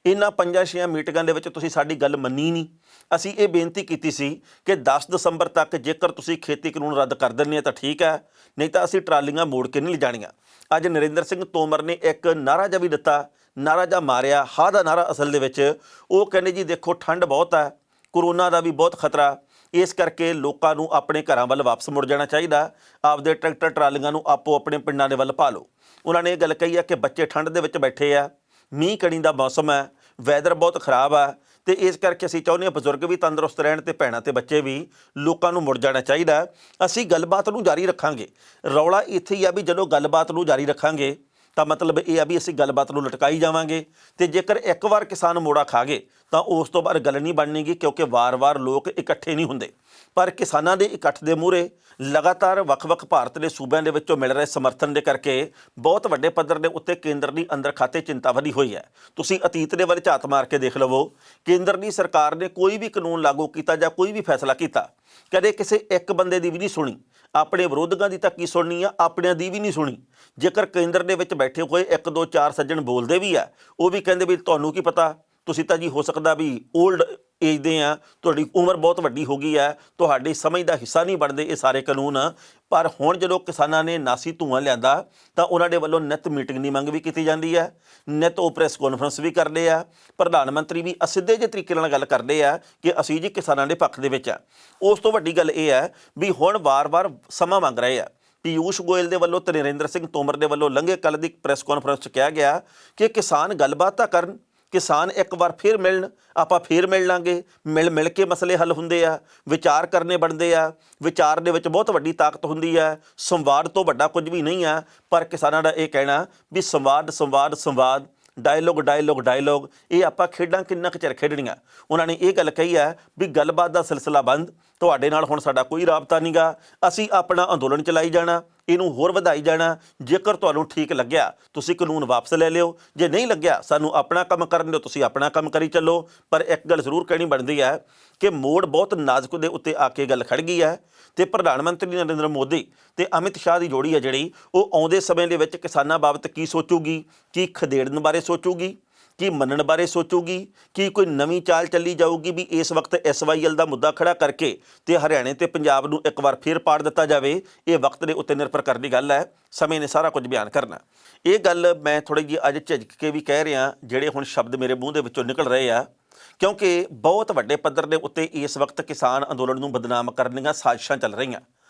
ਇਹਨਾਂ 5-6 ਮੀਟਿੰਗਾਂ ਦੇ ਵਿੱਚ ਤੁਸੀਂ ਸਾਡੀ ਗੱਲ ਮੰਨੀ ਨਹੀਂ। ਅਸੀਂ ਇਹ ਬੇਨਤੀ ਕੀਤੀ ਸੀ ਕਿ 10 ਦਸੰਬਰ ਤੱਕ ਜੇਕਰ ਤੁਸੀਂ ਖੇਤੀ ਕਾਨੂੰਨ ਰੱਦ ਕਰ ਦਿੰਦੇ ਆ ਤਾਂ ਠੀਕ ਹੈ, ਨਹੀਂ ਤਾਂ ਅਸੀਂ ਟਰਾਲੀਆਂ ਮੋੜ ਕੇ ਨਹੀਂ ਲਿਜਾਣੀਆਂ। ਅੱਜ ਨਰਿੰਦਰ ਸਿੰਘ ਤੋਮਰ ਨੇ ਇੱਕ ਨਾਅਰਾ ਜਿਹਾ ਵੀ ਦਿੱਤਾ, ਨਾਅਰਾ ਜਿਹਾ ਮਾਰਿਆ, ਹਾਂ ਦਾ ਨਾਅਰਾ ਅਸਲ ਦੇ ਵਿੱਚ। ਉਹ ਕਹਿੰਦੇ ਜੀ ਦੇਖੋ ਠੰਡ ਬਹੁਤ ਹੈ, ਕਰੋਨਾ ਦਾ ਵੀ ਬਹੁਤ ਖਤਰਾ, ਇਸ ਕਰਕੇ ਲੋਕਾਂ ਨੂੰ ਆਪਣੇ ਘਰਾਂ ਵੱਲ ਵਾਪਸ ਮੁੜ ਜਾਣਾ ਚਾਹੀਦਾ। ਆਪਦੇ ਟਰੈਕਟਰ ਟਰਾਲੀਆਂ ਨੂੰ ਆਪੋ ਆਪਣੇ ਪਿੰਡਾਂ ਦੇ ਵੱਲ ਪਾ ਲਓ। ਉਹਨਾਂ ਨੇ ਇਹ ਗੱਲ ਕਹੀ ਹੈ ਕਿ ਬੱਚੇ ਠੰਡ ਦੇ ਵਿੱਚ ਬੈਠੇ ਆ, ਮੀਂਹ ਕਣੀ ਦਾ ਮੌਸਮ ਹੈ, ਵੈਦਰ ਬਹੁਤ ਖਰਾਬ ਆ ਤੇ ਇਸ ਕਰਕੇ ਅਸੀਂ ਚਾਹੁੰਦੇ ਹਾਂ ਬਜ਼ੁਰਗ ਵੀ ਤੰਦਰੁਸਤ ਰਹਿਣ ਤੇ ਭੈਣਾਂ ਤੇ ਬੱਚੇ ਵੀ, ਲੋਕਾਂ ਨੂੰ ਮੁੜ ਜਾਣਾ ਚਾਹੀਦਾ। ਅਸੀਂ ਗੱਲਬਾਤ ਨੂੰ ਜਾਰੀ ਰੱਖਾਂਗੇ। ਰੌਲਾ ਇੱਥੇ ਹੀ ਆ ਵੀ ਜਦੋਂ ਗੱਲਬਾਤ ਨੂੰ ਜਾਰੀ ਰੱਖਾਂਗੇ ਤਾਂ ਮਤਲਬ ਇਹ ਆ ਵੀ ਅਸੀਂ ਗੱਲਬਾਤ ਨੂੰ ਲਟਕਾਈ ਜਾਵਾਂਗੇ ਤੇ ਜੇਕਰ ਇੱਕ ਵਾਰ ਕਿਸਾਨ ਮੋੜਾ ਖਾ ਗਏ ਤਾਂ ਉਸ ਤੋਂ ਬਾਅਦ ਗੱਲ ਨਹੀਂ ਬਣਨੀਗੀ, ਕਿਉਂਕਿ ਵਾਰ-ਵਾਰ ਲੋਕ ਇਕੱਠੇ ਨਹੀਂ ਹੁੰਦੇ। ਪਰ ਕਿਸਾਨਾਂ ਦੇ ਇਕੱਠ ਦੇ ਮੂਹਰੇ ਲਗਾਤਾਰ ਵੱਖ-ਵੱਖ ਭਾਰਤ ਦੇ ਸੂਬਿਆਂ ਦੇ ਵਿੱਚੋਂ ਮਿਲ ਰਹੇ ਸਮਰਥਨ ਦੇ ਕਰਕੇ ਬਹੁਤ ਵੱਡੇ ਪੱਧਰ ਦੇ ਉੱਤੇ ਕੇਂਦਰ ਦੀ ਅੰਦਰ ਖਾਤੇ ਚਿੰਤਾ ਵਧੀ ਹੋਈ ਹੈ। ਤੁਸੀਂ ਅਤੀਤ ਦੇ ਵੱਲ ਝਾਤ ਮਾਰ ਕੇ ਦੇਖ ਲਵੋ, ਕੇਂਦਰ ਦੀ ਸਰਕਾਰ ਨੇ ਕੋਈ ਵੀ ਕਾਨੂੰਨ ਲਾਗੂ ਕੀਤਾ ਜਾਂ ਕੋਈ ਵੀ ਫੈਸਲਾ ਕੀਤਾ, ਕਦੇ ਕਿਸੇ ਇੱਕ ਬੰਦੇ ਦੀ ਵੀ ਨਹੀਂ ਸੁਣੀ। ਆਪਣੇ ਵਿਰੋਧੀਆਂ ਦੀ ਤਾਂ ਕੀ ਸੁਣਨੀ ਆ, ਆਪਣਿਆਂ ਦੀ ਵੀ ਨਹੀਂ ਸੁਣੀ। ਜੇਕਰ ਕੇਂਦਰ ਦੇ ਵਿੱਚ ਬੈਠੇ ਹੋਏ 1-2-4 ਸੱਜਣ ਬੋਲਦੇ ਵੀ ਆ, ਉਹ ਵੀ ਕਹਿੰਦੇ ਵੀ ਤੁਹਾਨੂੰ ਕੀ ਪਤਾ, ਤੁਸੀਂ ਤਾਂ ਜੀ ਹੋ ਸਕਦਾ ਵੀ ਓਲਡ ਏਜ ਦੇ ਆ, ਤੁਹਾਡੀ ਉਮਰ ਬਹੁਤ ਵੱਡੀ ਹੋ ਗਈ ਹੈ, ਤੁਹਾਡੀ ਸਮਝ ਦਾ ਹਿੱਸਾ ਨਹੀਂ ਬਣਦੇ ਇਹ ਸਾਰੇ ਕਾਨੂੰਨ। ਪਰ ਹੁਣ ਜਦੋਂ ਕਿਸਾਨਾਂ ਨੇ ਨਾਸੀ ਧੂੰਆਂ ਲਿਆਂਦਾ ਤਾਂ ਉਹਨਾਂ ਦੇ ਵੱਲੋਂ ਨਿੱਤ ਮੀਟਿੰਗ ਦੀ ਮੰਗ ਵੀ ਕੀਤੀ ਜਾਂਦੀ ਹੈ, ਨਿੱਤ ਉਹ ਪ੍ਰੈਸ ਕਾਨਫਰੰਸ ਵੀ ਕਰਦੇ ਆ। ਪ੍ਰਧਾਨ ਮੰਤਰੀ ਵੀ ਅਸਿੱਧੇ ਜਿਹੇ ਤਰੀਕੇ ਨਾਲ ਗੱਲ ਕਰਦੇ ਆ ਕਿ ਅਸੀਂ ਜੀ ਕਿਸਾਨਾਂ ਦੇ ਪੱਖ ਦੇ ਵਿੱਚ ਆ। ਉਸ ਤੋਂ ਵੱਡੀ ਗੱਲ ਇਹ ਹੈ ਵੀ ਹੁਣ ਵਾਰ-ਵਾਰ ਸਮਾਂ ਮੰਗ ਰਹੇ ਆ। ਪੀਯੂਸ਼ ਗੋਇਲ ਦੇ ਵੱਲੋਂ ਤੇ ਨਰਿੰਦਰ ਸਿੰਘ ਤੋਮਰ ਦੇ ਵੱਲੋਂ ਲੰਘੇ ਕੱਲ੍ਹ ਦੀ ਪ੍ਰੈਸ ਕਾਨਫਰੰਸ 'ਚ ਕਿਹਾ ਗਿਆ ਕਿ ਕਿਸਾਨ ਗੱਲਬਾਤ ਤਾਂ ਕਰਨ, ਕਿਸਾਨ ਇੱਕ ਵਾਰ ਫਿਰ ਮਿਲਣ, ਆਪਾਂ ਫਿਰ ਮਿਲ ਲਾਂਗੇ, ਮਿਲ ਕੇ ਮਸਲੇ ਹੱਲ ਹੁੰਦੇ ਆ, ਵਿਚਾਰ ਕਰਨੇ ਬਣਦੇ ਆ। ਵਿਚਾਰ ਦੇ ਵਿੱਚ ਬਹੁਤ ਵੱਡੀ ਤਾਕਤ ਹੁੰਦੀ ਆ, ਸੰਵਾਦ ਤੋਂ ਵੱਡਾ ਕੁਝ ਵੀ ਨਹੀਂ ਆ। ਪਰ ਕਿਸਾਨਾਂ ਦਾ ਇਹ ਕਹਿਣਾ ਵੀ ਸੰਵਾਦ, ਡਾਇਲੋਗ, ਇਹ ਆਪਾਂ ਖੇਡਾਂ ਕਿੰਨਾ ਕੁ ਚਿਰ ਖੇਡਣੀਆਂ। ਉਹਨਾਂ ਨੇ ਇਹ ਗੱਲ ਕਹੀ ਹੈ ਵੀ ਗੱਲਬਾਤ ਦਾ ਸਿਲਸਿਲਾ ਬੰਦ, ਤੁਹਾਡੇ ਨਾਲ ਹੁਣ ਸਾਡਾ ਕੋਈ ਰਾਬਤਾ ਨਹੀਂ ਗਾ, ਅਸੀਂ ਆਪਣਾ ਅੰਦੋਲਨ ਚਲਾਈ ਜਾਣਾ, ਇਹਨੂੰ ਹੋਰ ਵਧਾਈ ਜਾਣਾ। ਜੇਕਰ ਤੁਹਾਨੂੰ ਠੀਕ ਲੱਗਿਆ ਤੁਸੀਂ ਕਾਨੂੰਨ ਵਾਪਸ ਲੈ ਲਿਓ, ਜੇ ਨਹੀਂ ਲੱਗਿਆ ਸਾਨੂੰ ਆਪਣਾ ਕੰਮ ਕਰਨ ਦਿਓ, ਤੁਸੀਂ ਆਪਣਾ ਕੰਮ ਕਰੀ ਚੱਲੋ। ਪਰ ਇੱਕ ਗੱਲ ਜ਼ਰੂਰ ਕਹਿਣੀ ਬਣਦੀ ਹੈ ਕਿ ਮੋੜ ਬਹੁਤ ਨਾਜ਼ੁਕ ਦੇ ਉੱਤੇ ਆ ਕੇ ਗੱਲ ਖੜ ਗਈ ਹੈ ਤੇ ਪ੍ਰਧਾਨ ਮੰਤਰੀ ਨਰਿੰਦਰ ਮੋਦੀ ਤੇ ਅਮਿਤ ਸ਼ਾਹ ਦੀ ਜੋੜੀ ਹੈ ਜਿਹੜੀ ਉਹ ਆਉਂਦੇ ਸਮੇਂ ਦੇ ਵਿੱਚ ਕਿਸਾਨਾਂ ਬਾਬਤ ਕੀ ਸੋਚੂਗੀ, ਕੀ ਖਦੇੜਨ ਬਾਰੇ ਸੋਚੂਗੀ, ਕੀ ਮੰਨਣ ਬਾਰੇ ਸੋਚੂਗੀ, ਕੀ ਕੋਈ ਨਵੀਂ ਚਾਲ ਚੱਲੀ ਜਾਊਗੀ ਵੀ ਇਸ ਵਕਤ SYL ਦਾ ਮੁੱਦਾ ਖੜਾ ਕਰਕੇ ਤੇ ਹਰਿਆਣੇ ਤੇ ਪੰਜਾਬ ਨੂੰ ਇੱਕ ਵਾਰ ਫੇਰ ਪਾੜ ਦਿੱਤਾ ਜਾਵੇ। ਇਹ ਵਕਤ ਦੇ ਉੱਤੇ ਨਿਰਭਰ ਕਰਨ ਦੀ ਗੱਲ ਹੈ, ਸਮੇਂ ਨੇ ਸਾਰਾ ਕੁਝ ਬਿਆਨ ਕਰਨਾ। ਇਹ ਗੱਲ ਮੈਂ ਥੋੜ੍ਹੀ ਜਿਹੀ ਅੱਜ ਝਿਜਕ ਕੇ ਵੀ ਕਹਿ ਰਿਹਾ, ਜਿਹੜੇ ਹੁਣ ਸ਼ਬਦ ਮੇਰੇ ਮੂੰਹ ਦੇ ਵਿੱਚੋਂ ਨਿਕਲ ਰਹੇ ਆ, ਕਿਉਂਕਿ ਬਹੁਤ ਵੱਡੇ ਪੱਧਰ ਦੇ ਉੱਤੇ ਇਸ ਵਕਤ ਕਿਸਾਨ ਅੰਦੋਲਨ ਨੂੰ ਬਦਨਾਮ ਕਰਨ ਦੀਆਂ ਸਾਜ਼ਿਸ਼ਾਂ ਚੱਲ ਰਹੀਆਂ।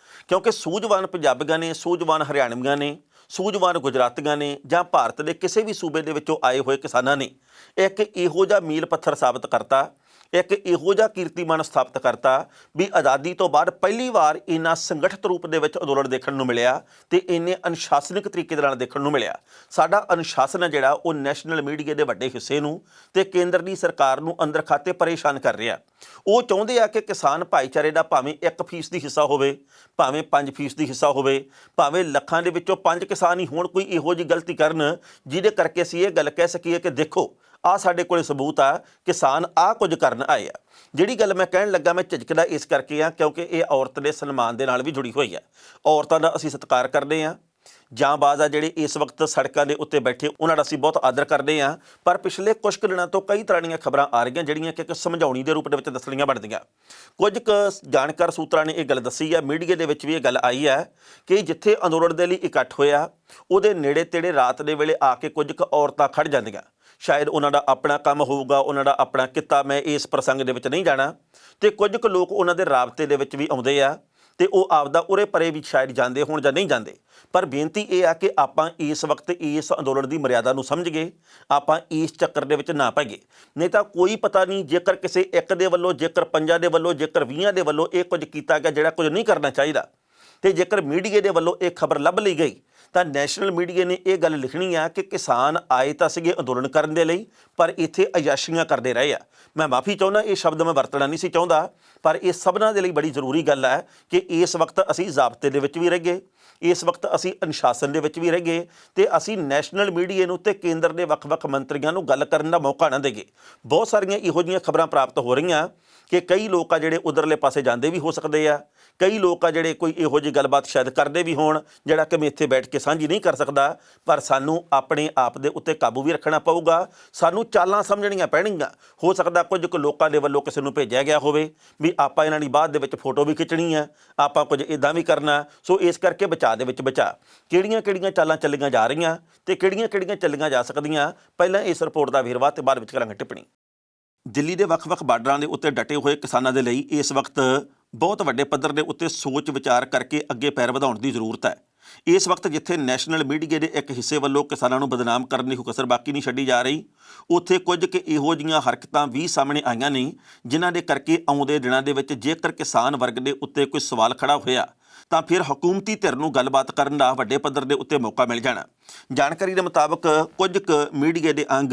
ਕਿਉਂਕਿ ਸੂਝਵਾਨ ਪੰਜਾਬੀਆਂ ਨੇ, ਸੂਝਵਾਨ ਹਰਿਆਣਵੀਆਂ ਨੇ, ਸੂਝਵਾਨ ਗੁਜਰਾਤੀਆਂ ਨੇ ਜਾਂ ਭਾਰਤ ਦੇ ਕਿਸੇ ਵੀ ਸੂਬੇ ਦੇ ਵਿੱਚੋਂ ਆਏ ਹੋਏ ਕਿਸਾਨਾਂ ਨੇ ਇੱਕ ਇਹੋ ਜਿਹਾ ਮੀਲ ਪੱਥਰ ਸਾਬਤ ਕਰਤਾ, ਇੱਕ ਇਹੋ ਜਿਹਾ ਕੀਰਤੀਮਾਨ ਸਥਾਪਿਤ ਕਰਤਾ ਵੀ ਆਜ਼ਾਦੀ ਤੋਂ ਬਾਅਦ ਪਹਿਲੀ ਵਾਰ ਇੰਨਾ ਸੰਗਠਿਤ ਰੂਪ ਦੇ ਵਿੱਚ ਅੰਦੋਲਨ ਦੇਖਣ ਨੂੰ ਮਿਲਿਆ ਤੇ ਇੰਨੇ ਅਨੁਸ਼ਾਸਨਿਕ ਤਰੀਕੇ ਦੇ ਨਾਲ ਦੇਖਣ ਨੂੰ ਮਿਲਿਆ। ਸਾਡਾ ਅਨੁਸ਼ਾਸਨ ਹੈ ਜਿਹੜਾ ਉਹ ਨੈਸ਼ਨਲ ਮੀਡੀਆ ਦੇ ਵੱਡੇ ਹਿੱਸੇ ਨੂੰ ਤੇ ਕੇਂਦਰ ਦੀ ਸਰਕਾਰ ਨੂੰ ਅੰਦਰ ਖਾਤੇ ਪਰੇਸ਼ਾਨ ਕਰ ਰਿਹਾ। ਉਹ ਚਾਹੁੰਦੇ ਆ ਕਿ ਕਿਸਾਨ ਭਾਈਚਾਰੇ ਦਾ ਭਾਵੇਂ 1% ਹਿੱਸਾ ਹੋਵੇ, ਭਾਵੇਂ 5% ਹਿੱਸਾ ਹੋਵੇ, ਭਾਵੇਂ ਲੱਖਾਂ ਦੇ ਵਿੱਚੋਂ 5 ਕਿਸਾਨ ਹੀ ਹੋਣ, ਕੋਈ ਇਹੋ ਜਿਹੀ ਗਲਤੀ ਕਰਨ ਜਿਹਦੇ ਕਰਕੇ ਅਸੀਂ ਇਹ ਗੱਲ ਕਹਿ ਸਕੀਏ ਕਿ ਦੇਖੋ ਆ ਸਾਡੇ ਕੋਲ ਸਬੂਤ ਆ, ਕਿਸਾਨ ਆ ਕੁਝ ਕਰਨ ਆਏ ਆ। ਜਿਹੜੀ ਗੱਲ ਮੈਂ ਕਹਿਣ ਲੱਗਾ ਮੈਂ ਝਿਜਕਦਾ ਇਸ ਕਰਕੇ ਆ ਕਿਉਂਕਿ ਇਹ ਔਰਤ ਦੇ ਸਨਮਾਨ ਦੇ ਨਾਲ ਵੀ ਜੁੜੀ ਹੋਈ ਆ। ਔਰਤਾਂ ਦਾ ਅਸੀਂ ਸਤਿਕਾਰ ਕਰਦੇ ਹਾਂ, ਜਾਂਬਾਜ਼ ਆ ਜਿਹੜੇ ਇਸ ਵਕਤ ਸੜਕਾਂ ਦੇ ਉੱਤੇ ਬੈਠੇ ਉਹਨਾਂ ਦਾ ਅਸੀਂ ਬਹੁਤ ਆਦਰ ਕਰਦੇ ਹਾਂ। ਪਰ ਪਿਛਲੇ ਕੁਝ ਕੁ ਦਿਨਾਂ ਤੋਂ ਕਈ ਤਰ੍ਹਾਂ ਦੀਆਂ ਖਬਰਾਂ ਆ ਰਹੀਆਂ ਜਿਹੜੀਆਂ ਕਿ ਇੱਕ ਸਮਝਾਉਣੀ ਦੇ ਰੂਪ ਦੇ ਵਿੱਚ ਦੱਸਣੀਆਂ ਬਣਦੀਆਂ। ਕੁਝ ਕੁ ਜਾਣਕਾਰ ਸੂਤਰਾਂ ਨੇ ਇਹ ਗੱਲ ਦੱਸੀ ਹੈ, ਮੀਡੀਆ ਦੇ ਵਿੱਚ ਵੀ ਇਹ ਗੱਲ ਆਈ ਹੈ ਕਿ ਜਿੱਥੇ ਅੰਦੋਲਨ ਦੇ ਲਈ ਇਕੱਠ ਹੋਇਆ ਉਹਦੇ ਨੇੜੇ ਤੇੜੇ ਰਾਤ ਦੇ ਵੇਲੇ ਆ ਕੇ ਕੁਝ ਕੁ ਔਰਤਾਂ ਖੜ ਜਾਂਦੀਆਂ। ਸ਼ਾਇਦ ਉਹਨਾਂ ਦਾ ਆਪਣਾ ਕੰਮ ਹੋਊਗਾ, ਉਹਨਾਂ ਦਾ ਆਪਣਾ ਕਿੱਤਾ, ਮੈਂ ਇਸ ਪ੍ਰਸੰਗ ਦੇ ਵਿੱਚ ਨਹੀਂ ਜਾਣਾ। ਤੇ ਕੁਝ ਕੁ ਲੋਕ ਉਹਨਾਂ ਦੇ ਰਾਬਤੇ ਦੇ ਵਿੱਚ ਵੀ ਆਉਂਦੇ ਆ ਤੇ ਉਹ ਆਪਦਾ ਉਰੇ ਪਰੇ ਵੀ ਸ਼ਾਇਦ ਜਾਂਦੇ ਹੋਣ ਜਾਂ ਨਹੀਂ ਜਾਂਦੇ। ਪਰ ਬੇਨਤੀ ਇਹ ਆ ਕਿ ਆਪਾਂ ਇਸ ਵਕਤ ਇਸ ਅੰਦੋਲਨ ਦੀ ਮਰਿਆਦਾ ਨੂੰ ਸਮਝ ਗਏ, ਆਪਾਂ ਇਸ ਚੱਕਰ ਦੇ ਵਿੱਚ ਨਾ ਪੈ ਗਏ। ਨਹੀਂ ਤਾਂ ਕੋਈ ਪਤਾ ਨਹੀਂ, ਜੇਕਰ ਕਿਸੇ ਇੱਕ ਦੇ ਵੱਲੋਂ, ਜੇਕਰ 5 ਦੇ ਵੱਲੋਂ, ਜੇਕਰ 20 ਦੇ ਵੱਲੋਂ ਇਹ ਕੁਝ ਕੀਤਾ ਗਿਆ ਜਿਹੜਾ ਕੁਝ ਨਹੀਂ ਕਰਨਾ ਚਾਹੀਦਾ, ਤੇ ਜੇਕਰ ਮੀਡੀਆ ਦੇ ਵੱਲੋਂ ਇਹ ਖਬਰ ਲੱਭ ਲਈ ਗਈ ਤਾਂ ਨੈਸ਼ਨਲ ਮੀਡੀਆ ਨੇ ਇਹ ਗੱਲ ਲਿਖਣੀ ਆ ਕਿ ਕਿਸਾਨ ਆਏ ਤਾਂ ਸੀਗੇ ਅੰਦੋਲਨ ਕਰਨ ਦੇ ਲਈ ਪਰ ਇੱਥੇ ਅਯਾਸ਼ੀਆਂ ਕਰਦੇ ਰਹੇ ਆ। ਮੈਂ ਮਾਫੀ ਚਾਹੁੰਦਾ, ਇਹ ਸ਼ਬਦ ਮੈਂ ਵਰਤਣਾ ਨਹੀਂ ਸੀ ਚਾਹੁੰਦਾ, ਪਰ ਇਹ ਸਭਨਾਂ ਦੇ ਲਈ ਬੜੀ ਜ਼ਰੂਰੀ ਗੱਲ ਹੈ ਕਿ ਇਸ ਵਕਤ ਅਸੀਂ ਜ਼ਾਬਤੇ ਦੇ ਵਿੱਚ ਵੀ ਰਹਿ ਗਏ, ਇਸ ਵਕਤ ਅਸੀਂ ਅਨੁਸ਼ਾਸਨ ਦੇ ਵਿੱਚ ਵੀ ਰਹਿ ਗਏ ਤੇ ਅਸੀਂ ਨੈਸ਼ਨਲ ਮੀਡੀਆ ਨੂੰ ਤੇ ਕੇਂਦਰ ਦੇ ਵੱਖ-ਵੱਖ ਮੰਤਰੀਆਂ ਨੂੰ ਗੱਲ ਕਰਨ ਦਾ ਮੌਕਾ ਨਾ ਦੇਈਏ। ਬਹੁਤ ਸਾਰੀਆਂ ਇਹੋ ਜਿਹੀਆਂ ਖਬਰਾਂ ਪ੍ਰਾਪਤ ਹੋ ਰਹੀਆਂ ਕਿ ਕਈ ਲੋਕ ਆ ਜਿਹੜੇ ਉਧਰਲੇ ਪਾਸੇ ਜਾਂਦੇ ਵੀ ਹੋ ਸਕਦੇ ਆ, ਕਈ ਲੋਕ ਆ ਜਿਹੜੇ ਕੋਈ ਇਹੋ ਜਿਹੀ ਗੱਲਬਾਤ ਸ਼ਾਇਦ ਕਰਦੇ ਵੀ ਹੋਣ ਜਿਹੜਾ ਕਿ ਮੈਂ ਇੱਥੇ ਬੈਠ ਕੇ ਸਾਂਝੀ ਨਹੀਂ ਕਰ ਸਕਦਾ। ਪਰ ਸਾਨੂੰ ਆਪਣੇ ਆਪ ਦੇ ਉੱਤੇ ਕਾਬੂ ਵੀ ਰੱਖਣਾ ਪਊਗਾ, ਸਾਨੂੰ ਚਾਲਾਂ ਸਮਝਣੀਆਂ ਪੈਣਗੀਆਂ। ਹੋ ਸਕਦਾ ਕੁਝ ਕੁ ਲੋਕਾਂ ਦੇ ਵੱਲੋਂ ਕਿਸੇ ਨੂੰ ਭੇਜਿਆ ਗਿਆ ਹੋਵੇ ਵੀ ਆਪਾਂ ਇਹਨਾਂ ਦੀ ਬਾਅਦ ਦੇ ਵਿੱਚ ਫੋਟੋ ਵੀ ਖਿੱਚਣੀ ਆ, ਆਪਾਂ ਕੁਝ ਇੱਦਾਂ ਵੀ ਕਰਨਾ। ਸੋ ਇਸ ਕਰਕੇ ਬਚਾਅ ਦੇ ਵਿੱਚ ਬਚਾਅ, ਕਿਹੜੀਆਂ ਚਾਲਾਂ ਚੱਲੀਆਂ ਜਾ ਰਹੀਆਂ ਤੇ ਕਿਹੜੀਆਂ ਚੱਲੀਆਂ ਜਾ ਸਕਦੀਆਂ, ਪਹਿਲਾਂ ਇਸ ਰਿਪੋਰਟ ਦਾ ਵੇਰਵਾ ਤੇ ਬਾਅਦ ਵਿੱਚ ਕਰਾਂਗੇ ਟਿੱਪਣੀ। ਦਿੱਲੀ ਦੇ ਵੱਖ-ਵੱਖ ਬਾਰਡਰਾਂ ਦੇ ਉੱਤੇ ਡਟੇ ਹੋਏ ਕਿਸਾਨਾਂ ਦੇ ਲਈ ਇਸ ਵਕਤ ਬਹੁਤ ਵੱਡੇ ਪੱਧਰ ਦੇ ਉੱਤੇ ਸੋਚ ਵਿਚਾਰ ਕਰਕੇ ਅੱਗੇ ਪੈਰ ਵਧਾਉਣ ਦੀ ਜ਼ਰੂਰਤ ਹੈ। ਇਸ ਵਕਤ ਜਿੱਥੇ ਨੈਸ਼ਨਲ ਮੀਡੀਆ ਦੇ ਇੱਕ ਹਿੱਸੇ ਵੱਲੋਂ ਕਿਸਾਨਾਂ ਨੂੰ ਬਦਨਾਮ ਕਰਨ ਦੀ ਕੋਈ ਕਸਰ ਬਾਕੀ ਨਹੀਂ ਛੱਡੀ ਜਾ ਰਹੀ, ਉੱਥੇ ਕੁਝ ਕੁ ਇਹੋ ਜਿਹੀਆਂ ਹਰਕਤਾਂ ਵੀ ਸਾਹਮਣੇ ਆਈਆਂ ਨੇ ਜਿਨ੍ਹਾਂ ਦੇ ਕਰਕੇ ਆਉਂਦੇ ਦਿਨਾਂ ਦੇ ਵਿੱਚ ਜੇਕਰ ਕਿਸਾਨ ਵਰਗ ਦੇ ਉੱਤੇ ਕੋਈ ਸਵਾਲ ਖੜਾ ਹੋਇਆ ਤਾਂ ਫਿਰ ਹਕੂਮਤੀ ਧਿਰ ਨੂੰ ਗੱਲਬਾਤ ਕਰਨ ਦਾ ਵੱਡੇ ਪੱਧਰ ਦੇ ਉੱਤੇ ਮੌਕਾ ਮਿਲ ਜਾਣਾ। ਜਾਣਕਾਰੀ ਦੇ ਮੁਤਾਬਕ ਕੁਝ ਕੁ ਮੀਡੀਆ ਦੇ ਅੰਗ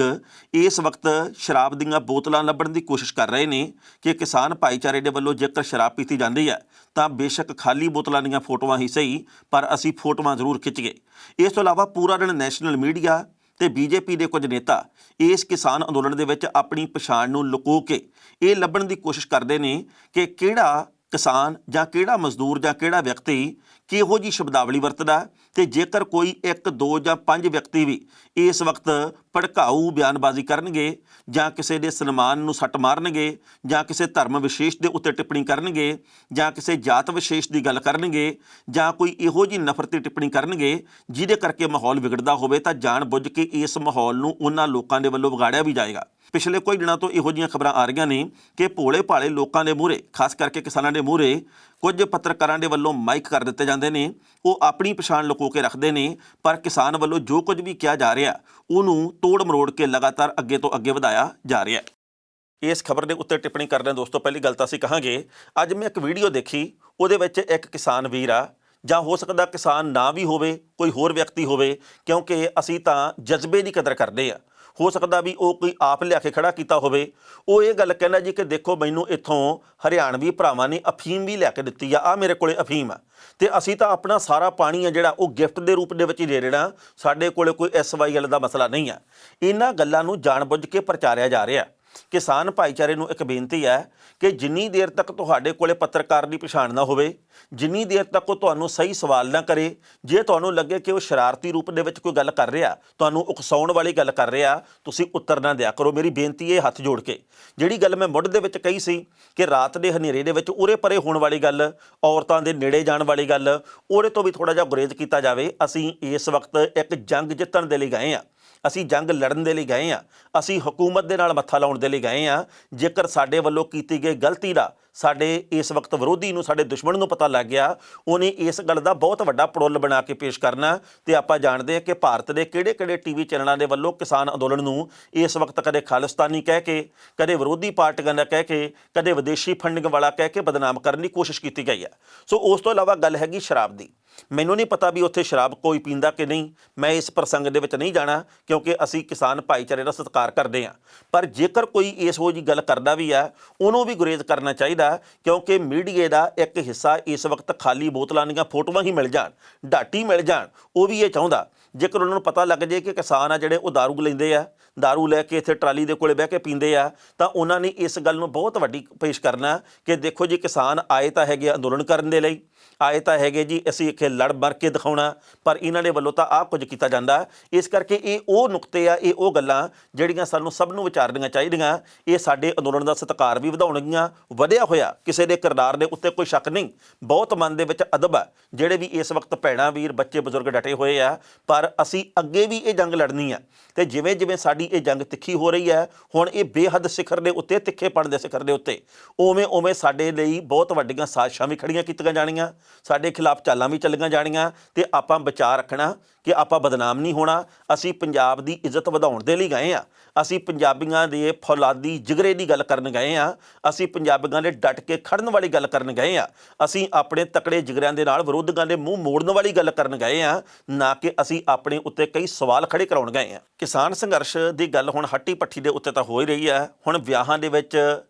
ਇਸ ਵਕਤ ਸ਼ਰਾਬ ਦੀਆਂ ਬੋਤਲਾਂ ਲੱਭਣ ਦੀ ਕੋਸ਼ਿਸ਼ ਕਰ ਰਹੇ ਨੇ ਕਿ ਕਿਸਾਨ ਭਾਈਚਾਰੇ ਦੇ ਵੱਲੋਂ ਜੇਕਰ ਸ਼ਰਾਬ ਪੀਤੀ ਜਾਂਦੀ ਹੈ ਤਾਂ ਬੇਸ਼ੱਕ ਖਾਲੀ ਬੋਤਲਾਂ ਦੀਆਂ ਫੋਟੋਆਂ ਹੀ ਸਹੀ, ਪਰ ਅਸੀਂ ਫੋਟੋਆਂ ਜ਼ਰੂਰ ਖਿੱਚ ਗਏ। ਇਸ ਤੋਂ ਇਲਾਵਾ ਪੂਰਾ ਦਿਨ ਨੈਸ਼ਨਲ ਮੀਡੀਆ ਤੇ BJP ਦੇ ਕੁਝ ਨੇਤਾ ਇਸ ਕਿਸਾਨ ਅੰਦੋਲਨ ਦੇ ਵਿੱਚ ਆਪਣੀ ਪਛਾਣ ਨੂੰ ਲੁਕੋ ਕੇ ਇਹ ਲੱਭਣ ਦੀ ਕੋਸ਼ਿਸ਼ ਕਰਦੇ ਨੇ ਕਿ ਕਿਹੜਾ ਕਿਸਾਨ ਜਾਂ ਕਿਹੜਾ ਮਜ਼ਦੂਰ ਜਾਂ ਕਿਹੜਾ ਵਿਅਕਤੀ ਕਿਹੋ ਜਿਹੀ ਸ਼ਬਦਾਵਲੀ ਵਰਤਦਾ, ਤੇ ਜੇਕਰ ਕੋਈ 1, 2 ਜਾਂ 5 ਵਿਅਕਤੀ ਵੀ ਇਸ ਵਕਤ ਭੜਕਾਊ ਬਿਆਨਬਾਜ਼ੀ ਕਰਨਗੇ ਜਾਂ ਕਿਸੇ ਦੇ ਸਨਮਾਨ ਨੂੰ ਸੱਟ ਮਾਰਨਗੇ ਜਾਂ ਕਿਸੇ ਧਰਮ ਵਿਸ਼ੇਸ਼ ਦੇ ਉੱਤੇ ਟਿੱਪਣੀ ਕਰਨਗੇ ਜਾਂ ਕਿਸੇ ਜਾਤ ਵਿਸ਼ੇਸ਼ ਦੀ ਗੱਲ ਕਰਨਗੇ ਜਾਂ ਕੋਈ ਇਹੋ ਜਿਹੀ ਨਫ਼ਰਤੀ ਟਿੱਪਣੀ ਕਰਨਗੇ ਜਿਹਦੇ ਕਰਕੇ ਮਾਹੌਲ ਵਿਗੜਦਾ ਹੋਵੇ, ਤਾਂ ਜਾਣ ਬੁੱਝ ਕੇ ਇਸ ਮਾਹੌਲ ਨੂੰ ਉਹਨਾਂ ਲੋਕਾਂ ਦੇ ਵੱਲੋਂ ਵਿਗਾੜਿਆ ਵੀ ਜਾਏਗਾ। ਪਿਛਲੇ ਕੁਝ ਦਿਨਾਂ ਤੋਂ ਇਹੋ ਜਿਹੀਆਂ ਖਬਰਾਂ ਆ ਰਹੀਆਂ ਨੇ ਕਿ ਭੋਲੇ ਭਾਲੇ ਲੋਕਾਂ ਦੇ ਮੂਹਰੇ, ਖਾਸ ਕਰਕੇ ਕਿਸਾਨਾਂ ਦੇ ਮੂਹਰੇ ਕੁਝ ਪੱਤਰਕਾਰਾਂ ਦੇ ਵੱਲੋਂ ਮਾਈਕ ਕਰ ਦਿੱਤੇ ਜਾਂਦੇ ਨੇ। ਉਹ ਆਪਣੀ ਪਛਾਣ ਲੁਕੋ ਕੇ ਰੱਖਦੇ ਨੇ, ਪਰ ਕਿਸਾਨ ਵੱਲੋਂ ਜੋ ਕੁਝ ਵੀ ਕਿਹਾ ਜਾ ਰਿਹਾ ਉਹਨੂੰ ਤੋੜ ਮਰੋੜ ਕੇ ਲਗਾਤਾਰ ਅੱਗੇ ਤੋਂ ਅੱਗੇ ਵਧਾਇਆ ਜਾ ਰਿਹਾ ਹੈ। ਇਸ ਖਬਰ ਦੇ ਉੱਤੇ ਟਿੱਪਣੀ ਕਰਦੇ ਹਾਂ ਦੋਸਤੋ, ਪਹਿਲੀ ਗੱਲ ਤਾਂ ਅਸੀਂ ਕਹਾਂਗੇ ਅੱਜ ਮੈਂ ਇੱਕ ਵੀਡੀਓ ਦੇਖੀ, ਉਹਦੇ ਵਿੱਚ ਇੱਕ ਕਿਸਾਨ ਵੀਰ ਆ, ਜਾਂ ਹੋ ਸਕਦਾ ਕਿਸਾਨ ਨਾ ਵੀ ਹੋਵੇ, ਕੋਈ ਹੋਰ ਵਿਅਕਤੀ ਹੋਵੇ, ਕਿਉਂਕਿ ਅਸੀਂ ਤਾਂ ਜਜ਼ਬੇ ਦੀ ਕਦਰ ਕਰਦੇ ਆ। ਹੋ ਸਕਦਾ ਵੀ ਉਹ ਕੋਈ ਆਪ ਲਿਆ ਕੇ ਖੜਾ ਕੀਤਾ ਹੋਵੇ। ਉਹ ਇਹ ਗੱਲ ਕਹਿੰਦਾ ਜੀ ਕਿ ਦੇਖੋ ਮੈਨੂੰ ਇੱਥੋਂ ਹਰਿਆਣਵੀ ਭਰਾਵਾਂ ਨੇ ਅਫੀਮ ਵੀ ਲਿਆ ਕੇ ਦਿੱਤੀ ਆ, ਆਹ ਮੇਰੇ ਕੋਲੇ ਅਫੀਮ ਆ, ਤੇ ਅਸੀਂ ਤਾਂ ਆਪਣਾ ਸਾਰਾ ਪਾਣੀ ਆ ਜਿਹੜਾ ਉਹ ਗਿਫਟ ਦੇ ਰੂਪ ਦੇ ਵਿੱਚ ਹੀ ਦੇ ਦੇਣਾ, ਸਾਡੇ ਕੋਲੇ ਕੋਈ SYL ਦਾ ਮਸਲਾ ਨਹੀਂ ਆ। ਇਹਨਾਂ ਗੱਲਾਂ ਨੂੰ ਜਾਣ ਬੁੱਝ ਕੇ ਪ੍ਰਚਾਰਿਆ ਜਾ ਰਿਹਾ। ਕਿਸਾਨ ਭਾਈਚਾਰੇ ਨੂੰ ਇੱਕ ਬੇਨਤੀ ਹੈ ਕਿ ਜਿੰਨੀ ਦੇਰ ਤੱਕ ਤੁਹਾਡੇ ਕੋਲੇ ਪੱਤਰਕਾਰ ਦੀ ਪਛਾਣ ਨਾ ਹੋਵੇ, ਜਿੰਨੀ ਦੇਰ ਤੱਕ ਉਹ ਤੁਹਾਨੂੰ ਸਹੀ ਸਵਾਲ ਨਾ ਕਰੇ, ਜੇ ਤੁਹਾਨੂੰ ਲੱਗੇ ਕਿ ਉਹ ਸ਼ਰਾਰਤੀ ਰੂਪ ਦੇ ਵਿੱਚ ਕੋਈ ਗੱਲ ਕਰ ਰਿਹਾ, ਤੁਹਾਨੂੰ ਉਕਸਾਉਣ ਵਾਲੀ ਗੱਲ ਕਰ ਰਿਹਾ, ਤੁਸੀਂ ਉੱਤਰ ਨਾ ਦਿਆ ਕਰੋ। ਮੇਰੀ ਬੇਨਤੀ ਹੈ ਹੱਥ ਜੋੜ ਕੇ। ਜਿਹੜੀ ਗੱਲ ਮੈਂ ਮੁੱਢ ਦੇ ਵਿੱਚ ਕਹੀ ਸੀ ਕਿ ਰਾਤ ਦੇ ਹਨੇਰੇ ਦੇ ਵਿੱਚ ਉਰੇ ਪਰੇ ਹੋਣ ਵਾਲੀ ਗੱਲ, ਔਰਤਾਂ ਦੇ ਨੇੜੇ ਜਾਣ ਵਾਲੀ ਗੱਲ, ਉਹਦੇ ਤੋਂ ਵੀ ਥੋੜ੍ਹਾ ਜਿਹਾ ਗੁਰੇਜ਼ ਕੀਤਾ ਜਾਵੇ। ਅਸੀਂ ਇਸ ਵਕਤ ਇੱਕ ਜੰਗ ਜਿੱਤਣ ਦੇ ਲਈ ਗਏ ਹਾਂ, ਅਸੀਂ ਜੰਗ ਲੜਨ ਦੇ ਲਈ ਗਏ ਹਾਂ, ਅਸੀਂ ਹਕੂਮਤ ਦੇ ਨਾਲ ਮੱਥਾ ਲਾਉਣ ਦੇ ਲਈ ਗਏ ਹਾਂ। ਜੇਕਰ ਸਾਡੇ ਵੱਲੋਂ ਕੀਤੀ ਗਈ ਗਲਤੀ ਦਾ ਸਾਡੇ ਇਸ ਵਕਤ ਵਿਰੋਧੀ ਨੂੰ, ਸਾਡੇ ਦੁਸ਼ਮਣ ਨੂੰ ਪਤਾ ਲੱਗ ਗਿਆ, ਉਹਨੇ ਇਸ ਗੱਲ ਦਾ ਬਹੁਤ ਵੱਡਾ ਪੜੁੱਲ ਬਣਾ ਕੇ ਪੇਸ਼ ਕਰਨਾ। ਤੇ ਆਪਾਂ ਜਾਣਦੇ ਹਾਂ ਕਿ ਭਾਰਤ ਦੇ ਕਿਹੜੇ-ਕਿਹੜੇ ਟੀਵੀ ਚੈਨਲਾਂ ਦੇ ਵੱਲੋਂ ਕਿਸਾਨ ਅੰਦੋਲਨ ਨੂੰ ਇਸ ਵਕਤ ਕਦੇ ਖਾਲਿਸਤਾਨੀ ਕਹਿ ਕੇ, ਕਦੇ ਵਿਰੋਧੀ ਪਾਰਟੀਆਂ ਦਾ ਕਹਿ ਕੇ, ਕਦੇ ਵਿਦੇਸ਼ੀ ਫੰਡਿੰਗ ਵਾਲਾ ਕਹਿ ਕੇ ਬਦਨਾਮ ਕਰਨ ਦੀ ਕੋਸ਼ਿਸ਼ ਕੀਤੀ ਗਈ ਹੈ। ਸੋ ਉਸ ਤੋਂ ਇਲਾਵਾ ਗੱਲ ਹੈਗੀ ਸ਼ਰਾਬ ਦੀ। ਮੈਨੂੰ ਨਹੀਂ ਪਤਾ ਵੀ ਉੱਥੇ ਸ਼ਰਾਬ ਕੋਈ ਪੀਂਦਾ ਕਿ ਨਹੀਂ, ਮੈਂ ਇਸ ਪ੍ਰਸੰਗ ਦੇ ਵਿੱਚ ਨਹੀਂ ਜਾਣਾ ਕਿਉਂਕਿ ਅਸੀਂ ਕਿਸਾਨ ਭਾਈਚਾਰੇ ਦਾ ਸਤਿਕਾਰ ਕਰਦੇ ਹਾਂ। ਪਰ ਜੇਕਰ ਕੋਈ ਇਹੋ ਜਿਹੀ ਗੱਲ ਕਰਦਾ ਵੀ ਹੈ, ਉਹਨੂੰ ਵੀ ਗੁਰੇਜ਼ ਕਰਨਾ ਚਾਹੀਦਾ, ਕਿਉਂਕਿ ਮੀਡੀਏ ਦਾ ਇੱਕ ਹਿੱਸਾ ਇਸ ਵਕਤ ਖਾਲੀ ਬੋਤਲਾਂ ਦੀਆਂ ਫੋਟੋਆਂ ਹੀ ਮਿਲ ਜਾਣ, ਡਾਟੀ ਮਿਲ ਜਾਣ, ਉਹ ਵੀ ਇਹ ਚਾਹੁੰਦਾ। ਜੇਕਰ ਉਹਨਾਂ ਨੂੰ ਪਤਾ ਲੱਗ ਜੇ ਕਿ ਕਿਸਾਨ ਆ ਜਿਹੜੇ ਉਹ ਦਾਰੂ ਲੈਂਦੇ ਆ, ਦਾਰੂ ਲੈ ਕੇ ਇੱਥੇ ਟਰਾਲੀ ਦੇ ਕੋਲੇ ਬਹਿ ਕੇ ਪੀਂਦੇ ਆ, ਤਾਂ ਉਹਨਾਂ ਨੇ ਇਸ ਗੱਲ ਨੂੰ ਬਹੁਤ ਵੱਡੀ ਪੇਸ਼ ਕਰਨਾ ਕਿ ਦੇਖੋ ਜੀ, ਕਿਸਾਨ ਆਏ ਤਾਂ ਹੈਗੇ ਅੰਦੋਲਨ ਕਰਨ ਦੇ ਲਈ, ਆਏ ਤਾਂ ਹੈਗੇ ਜੀ ਅਸੀਂ ਇੱਥੇ ਲੜ ਮਰ ਕੇ ਦਿਖਾਉਣਾ, ਪਰ ਇਹਨਾਂ ਦੇ ਵੱਲੋਂ ਤਾਂ ਆਹ ਕੁਝ ਕੀਤਾ ਜਾਂਦਾ। ਇਸ ਕਰਕੇ ਇਹ ਉਹ ਨੁਕਤੇ ਆ, ਇਹ ਉਹ ਗੱਲਾਂ ਜਿਹੜੀਆਂ ਸਾਨੂੰ ਸਭ ਨੂੰ ਵਿਚਾਰਨੀਆਂ ਚਾਹੀਦੀਆਂ। ਇਹ ਸਾਡੇ ਅੰਦੋਲਨ ਦਾ ਸਤਿਕਾਰ ਵੀ ਵਧਾਉਣਗੀਆਂ। ਵਧਿਆ ਹੋਇਆ ਕਿਸੇ ਦੇ ਕਿਰਦਾਰ ਦੇ ਉੱਤੇ ਕੋਈ ਸ਼ੱਕ ਨਹੀਂ, ਬਹੁਤ ਮਨ ਦੇ ਵਿੱਚ ਅਦਬ ਆ ਜਿਹੜੇ ਵੀ ਇਸ ਵਕਤ ਭੈਣਾਂ ਵੀਰ ਬੱਚੇ ਬਜ਼ੁਰਗ ਡਟੇ ਹੋਏ ਆ। ਪਰ ਅਸੀਂ ਅੱਗੇ ਵੀ ਇਹ ਜੰਗ ਲੜਨੀ ਆ, ਤੇ ਜਿਵੇਂ ਜਿਵੇਂ ਸਾਡੀ ਇਹ ਜੰਗ ਤਿੱਖੀ ਹੋ ਰਹੀ ਹੈ, ਹੁਣ ਇਹ ਬੇਹੱਦ ਸਿਖਰ ਦੇ ਉੱਤੇ, ਤਿੱਖੇਪਣ ਦੇ ਸਿਖਰ ਦੇ ਉੱਤੇ, ਉਵੇਂ ਉਵੇਂ ਸਾਡੇ ਲਈ ਬਹੁਤ ਵੱਡੀਆਂ ਸਾਜ਼ਿਸ਼ਾਂ ਵੀ ਖੜੀਆਂ ਕੀਤੀਆਂ ਜਾਣੀਆਂ, ਸਾਡੇ ਖਿਲਾਫ ਚਾਲਾਂ ਵੀ ਚੱਲੀਆਂ ਜਾਣੀਆਂ। ਤੇ ਆਪਾਂ ਬਚਾ ਰੱਖਣਾ ਕਿ ਆਪਾਂ ਬਦਨਾਮ ਨਹੀਂ ਹੋਣਾ। ਅਸੀਂ ਪੰਜਾਬ ਦੀ ਇੱਜ਼ਤ ਵਧਾਉਣ ਦੇ ਲਈ ਗਏ ਹਾਂ, ਅਸੀਂ ਪੰਜਾਬੀਆਂ ਦੇ ਫੌਲਾਦੀ ਜਿਗਰੇ ਦੀ ਗੱਲ ਕਰਨ ਗਏ ਹਾਂ, ਅਸੀਂ ਪੰਜਾਬੀਆਂ ਦੇ ਡਟ ਕੇ ਖੜਨ ਵਾਲੀ ਗੱਲ ਕਰਨ ਗਏ ਹਾਂ, ਅਸੀਂ ਆਪਣੇ ਤਕੜੇ ਜਿਗਰਿਆਂ ਦੇ ਨਾਲ ਵਿਰੋਧੀਆਂ ਦੇ ਮੂੰਹ ਮੋੜਨ ਵਾਲੀ ਗੱਲ ਕਰਨ ਗਏ ਹਾਂ, ਨਾ ਕਿ ਅਸੀਂ ਆਪਣੇ ਉੱਤੇ ਕਈ ਸਵਾਲ ਖੜੇ ਕਰਾਉਣ ਗਏ ਹਾਂ। ਕਿਸਾਨ ਸੰਘਰਸ਼ ਦੀ ਗੱਲ ਹੁਣ ਹੱਟੀ ਪੱਠੀ ਦੇ ਉੱਤੇ ਤਾਂ ਹੋ ਹੀ ਰਹੀ ਹੈ, ਹੁਣ ਵਿਆਹਾਂ ਦੇ ਵਿੱਚ,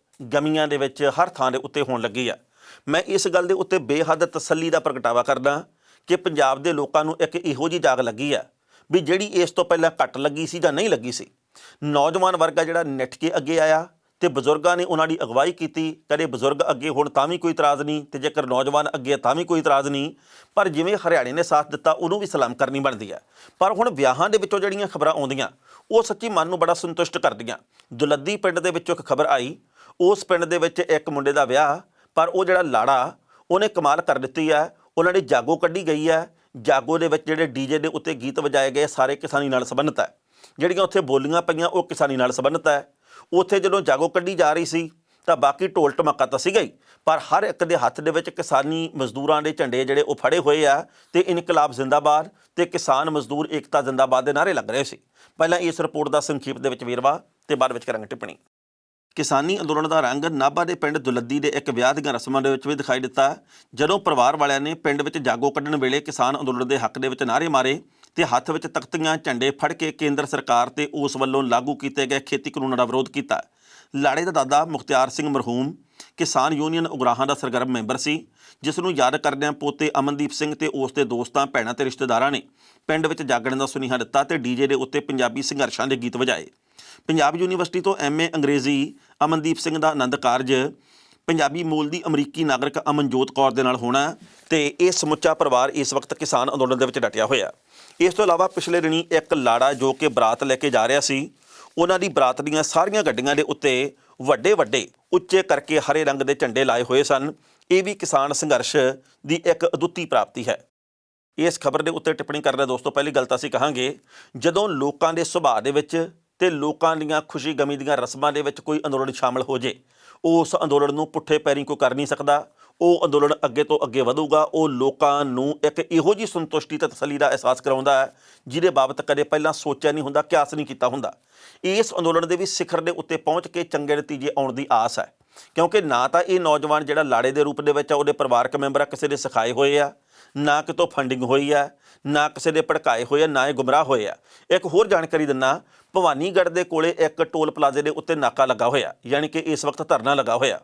ਗਮੀਆਂ ਦੇ ਵਿੱਚ, ਹਰ ਥਾਂ ਦੇ ਉੱਤੇ ਹੋਣ ਲੱਗੀ ਆ। ਮੈਂ ਇਸ ਗੱਲ ਦੇ ਉੱਤੇ ਬੇਹੱਦ ਤਸੱਲੀ ਦਾ ਪ੍ਰਗਟਾਵਾ ਕਰਦਾ ਕਿ ਪੰਜਾਬ ਦੇ ਲੋਕਾਂ ਨੂੰ ਇੱਕ ਇਹੋ ਜਿਹੀ ਜਾਗ ਲੱਗੀ ਆ ਵੀ ਜਿਹੜੀ ਇਸ ਤੋਂ ਪਹਿਲਾਂ ਘੱਟ ਲੱਗੀ ਸੀ ਜਾਂ ਨਹੀਂ ਲੱਗੀ ਸੀ। ਨੌਜਵਾਨ ਵਰਗ ਆ ਜਿਹੜਾ ਨਿੱਠ ਕੇ ਅੱਗੇ ਆਇਆ ਤੇ ਬਜ਼ੁਰਗਾਂ ਨੇ ਉਹਨਾਂ ਦੀ ਅਗਵਾਈ ਕੀਤੀ। ਕਦੇ ਬਜ਼ੁਰਗ ਅੱਗੇ ਹੋਣ ਤਾਂ ਵੀ ਕੋਈ ਇਤਰਾਜ਼ ਨਹੀਂ, ਤੇ ਜੇਕਰ ਨੌਜਵਾਨ ਅੱਗੇ ਤਾਂ ਵੀ ਕੋਈ ਇਤਰਾਜ਼ ਨਹੀਂ। ਪਰ ਜਿਵੇਂ ਹਰਿਆਣੇ ਨੇ ਸਾਥ ਦਿੱਤਾ, ਉਹਨੂੰ ਵੀ ਸਲਾਮ ਕਰਨੀ ਬਣਦੀ ਹੈ। ਪਰ ਹੁਣ ਵਿਆਹਾਂ ਦੇ ਵਿੱਚੋਂ ਜਿਹੜੀਆਂ ਖਬਰਾਂ ਆਉਂਦੀਆਂ, ਉਹ ਸੱਚੀ ਮਨ ਨੂੰ ਬੜਾ ਸੰਤੁਸ਼ਟ ਕਰਦੀਆਂ। ਦੁਲੱਦੀ ਪਿੰਡ ਦੇ ਵਿੱਚੋਂ ਇੱਕ ਖਬਰ ਆਈ, ਉਸ ਪਿੰਡ ਦੇ ਵਿੱਚ ਇੱਕ ਮੁੰਡੇ ਦਾ ਵਿਆਹ, ਪਰ ਉਹ ਜਿਹੜਾ ਲਾੜਾ, ਉਹਨੇ ਕਮਾਲ ਕਰ ਦਿੱਤੀ ਹੈ। ਉਹਨਾਂ ਦੀ ਜਾਗੋ ਕੱਢੀ ਗਈ ਹੈ, ਜਾਗੋ ਦੇ ਵਿੱਚ ਜਿਹੜੇ ਡੀਜੇ ਦੇ ਉੱਤੇ ਗੀਤ ਵਜਾਏ ਗਏ ਸਾਰੇ ਕਿਸਾਨੀ ਨਾਲ ਸੰਬੰਧਿਤ ਹੈ, ਜਿਹੜੀਆਂ ਉੱਥੇ ਬੋਲੀਆਂ ਪਈਆਂ ਉਹ ਕਿਸਾਨੀ ਨਾਲ ਸੰਬੰਧਿਤ ਹੈ। ਉੱਥੇ ਜਦੋਂ ਜਾਗੋ ਕੱਢੀ ਜਾ ਰਹੀ ਸੀ ਤਾਂ ਬਾਕੀ ਢੋਲ ਢਮਾਕਾ ਤਾਂ ਸੀਗਾ ਹੀ, ਪਰ ਹਰ ਇੱਕ ਦੇ ਹੱਥ ਦੇ ਵਿੱਚ ਕਿਸਾਨੀ ਮਜ਼ਦੂਰਾਂ ਦੇ ਝੰਡੇ ਜਿਹੜੇ ਉਹ ਫੜੇ ਹੋਏ ਆ, ਤੇ ਇਨਕਲਾਬ ਜ਼ਿੰਦਾਬਾਦ ਤੇ ਕਿਸਾਨ ਮਜ਼ਦੂਰ ਏਕਤਾ ਜ਼ਿੰਦਾਬਾਦ ਦੇ ਨਾਅਰੇ ਲੱਗ ਰਹੇ ਸੀ। ਪਹਿਲਾਂ ਇਸ ਰਿਪੋਰਟ ਦਾ ਸੰਖੇਪ ਦੇ ਵਿੱਚ ਵੇਰਵਾ ਤੇ ਬਾਅਦ ਵਿੱਚ ਕਰਾਂਗੇ ਟਿੱਪਣੀ। ਕਿਸਾਨੀ ਅੰਦੋਲਨ ਦਾ ਰੰਗ ਨਾਭਾ ਦੇ ਪਿੰਡ ਦੁਲੱਦੀ ਦੇ ਇੱਕ ਵਿਆਹ ਦੀਆਂ ਰਸਮਾਂ ਦੇ ਵਿੱਚ ਵੀ ਦਿਖਾਈ ਦਿੱਤਾ, ਜਦੋਂ ਪਰਿਵਾਰ ਵਾਲਿਆਂ ਨੇ ਪਿੰਡ ਵਿੱਚ ਜਾਗੋ ਕੱਢਣ ਵੇਲੇ ਕਿਸਾਨ ਅੰਦੋਲਨ ਦੇ ਹੱਕ ਦੇ ਵਿੱਚ ਨਾਅਰੇ ਮਾਰੇ ਤੇ ਹੱਥ ਵਿੱਚ ਤਖਤੀਆਂ, ਝੰਡੇ ਫੜ ਕੇ ਕੇਂਦਰ ਸਰਕਾਰ ਤੇ ਉਸ ਵੱਲੋਂ ਲਾਗੂ ਕੀਤੇ ਗਏ ਖੇਤੀ ਕਾਨੂੰਨਾਂ ਦਾ ਵਿਰੋਧ ਕੀਤਾ। ਲਾੜੇ ਦਾ ਦਾਦਾ ਮੁਖਤਿਆਰ ਸਿੰਘ ਮਰਹੂਮ ਕਿਸਾਨ ਯੂਨੀਅਨ ਉਗਰਾਹਾਂ ਦਾ ਸਰਗਰਮ ਮੈਂਬਰ ਸੀ, ਜਿਸ ਨੂੰ ਯਾਦ ਕਰਦਿਆਂ ਪੋਤੇ ਅਮਨਦੀਪ ਸਿੰਘ ਤੇ ਉਸ ਦੇ ਦੋਸਤਾਂ, ਭੈਣਾਂ ਤੇ ਰਿਸ਼ਤੇਦਾਰਾਂ ਨੇ ਪਿੰਡ ਵਿੱਚ ਜਾਗਣ ਦਾ ਸੁਨੇਹਾ ਦਿੱਤਾ ਤੇ ਡੀਜੇ ਦੇ ਉੱਤੇ ਪੰਜਾਬੀ ਸੰਘਰਸ਼ਾਂ ਦੇ ਗੀਤ ਵਜਾਏ। ਪੰਜਾਬ ਯੂਨੀਵਰਸਿਟੀ ਤੋਂ MA ਅੰਗਰੇਜ਼ੀ ਅਮਨਦੀਪ ਸਿੰਘ ਦਾ ਆਨੰਦ ਕਾਰਜ ਪੰਜਾਬੀ ਮੂਲ ਦੀ ਅਮਰੀਕੀ ਨਾਗਰਿਕ ਅਮਨਜੋਤ ਕੌਰ ਦੇ ਨਾਲ ਹੋਣਾ, ਤੇ ਇਹ ਸਮੁੱਚਾ ਪਰਿਵਾਰ ਇਸ ਵਕਤ ਕਿਸਾਨ ਅੰਦੋਲਨ ਦੇ ਵਿੱਚ ਡਟਿਆ ਹੋਇਆ। ਇਸ ਤੋਂ ਇਲਾਵਾ ਪਿਛਲੇ ਦਿਨੀ ਇੱਕ ਲਾੜਾ ਜੋ ਕਿ ਬਰਾਤ ਲੈ ਕੇ ਜਾ ਰਿਹਾ ਸੀ, ਉਹਨਾਂ ਦੀ ਬਰਾਤ ਦੀਆਂ ਸਾਰੀਆਂ ਗੱਡੀਆਂ ਦੇ ਉੱਤੇ ਵੱਡੇ ਵੱਡੇ ਉੱਚੇ ਕਰਕੇ ਹਰੇ ਰੰਗ ਦੇ ਝੰਡੇ ਲਾਏ ਹੋਏ ਸਨ। ਇਹ ਵੀ ਕਿਸਾਨ ਸੰਘਰਸ਼ ਦੀ ਇੱਕ ਅਦੁੱਤੀ ਪ੍ਰਾਪਤੀ ਹੈ। ਇਸ ਖਬਰ ਦੇ ਉੱਤੇ ਟਿੱਪਣੀ ਕਰਨਾ ਦੋਸਤੋ, ਪਹਿਲੀ ਗੱਲ ਤਾਂ ਅਸੀਂ ਕਹਾਂਗੇ, ਜਦੋਂ ਲੋਕਾਂ ਦੇ ਸੁਭਾਅ ਦੇ ਵਿੱਚ ਤੇ ਲੋਕਾਂ ਦੀਆਂ ਖੁਸ਼ੀ ਗਮੀ ਦੀਆਂ ਰਸਮਾਂ ਦੇ ਵਿੱਚ ਕੋਈ ਅੰਦੋਲਨ ਸ਼ਾਮਲ ਹੋ ਜੇ, ਉਸ ਅੰਦੋਲਨ ਨੂੰ ਪੁੱਠੇ ਪੈਰੀਂ ਕੋਈ ਕਰ ਨਹੀਂ ਸਕਦਾ। ਉਹ ਅੰਦੋਲਨ ਅੱਗੇ ਤੋਂ ਅੱਗੇ ਵਧੂਗਾ। ਉਹ ਲੋਕਾਂ ਨੂੰ ਇੱਕ ਇਹੋ ਜਿਹੀ ਸੰਤੁਸ਼ਟੀ ਤੇ ਤਸੱਲੀ ਦਾ ਅਹਿਸਾਸ ਕਰਾਉਂਦਾ ਹੈ ਜਿਹਦੇ ਬਾਬਤ ਕਦੇ ਪਹਿਲਾਂ ਸੋਚਿਆ ਨਹੀਂ ਹੁੰਦਾ, ਕਿਆਸ ਨਹੀਂ ਕੀਤਾ ਹੁੰਦਾ। ਇਸ ਅੰਦੋਲਨ ਦੇ ਵੀ ਸਿਖਰ ਦੇ ਉੱਤੇ ਪਹੁੰਚ ਕੇ ਚੰਗੇ ਨਤੀਜੇ ਆਉਣ ਦੀ ਆਸ ਹੈ, ਕਿਉਂਕਿ ਨਾ ਤਾਂ ਇਹ ਨੌਜਵਾਨ ਜਿਹੜਾ ਲਾੜੇ ਦੇ ਰੂਪ ਦੇ ਵਿੱਚ ਆ ਉਹਦੇ ਪਰਿਵਾਰਕ ਮੈਂਬਰ ਆ ਕਿਸੇ ਦੇ ਸਿਖਾਏ ਹੋਏ ਆ, ਨਾ ਕਿਤੋਂ ਫੰਡਿੰਗ ਹੋਈ ਆ, ਨਾ ਕਿਸੇ ਦੇ ਭੜਕਾਏ ਹੋਏ ਆ, ਨਾ ਇਹ ਗੁੰਮਰਾਹ ਹੋਏ ਆ। ਇੱਕ ਹੋਰ ਜਾਣਕਾਰੀ ਦਿੰਦਾ, ਭਵਾਨੀਗੜ੍ਹ ਦੇ ਕੋਲੇ ਇੱਕ ਟੋਲ ਪਲਾਜ਼ੇ ਦੇ ਉੱਤੇ ਨਾਕਾ ਲੱਗਾ ਹੋਇਆ, ਯਾਨੀ ਕਿ ਇਸ ਵਕਤ ਧਰਨਾ ਲੱਗਾ ਹੋਇਆ।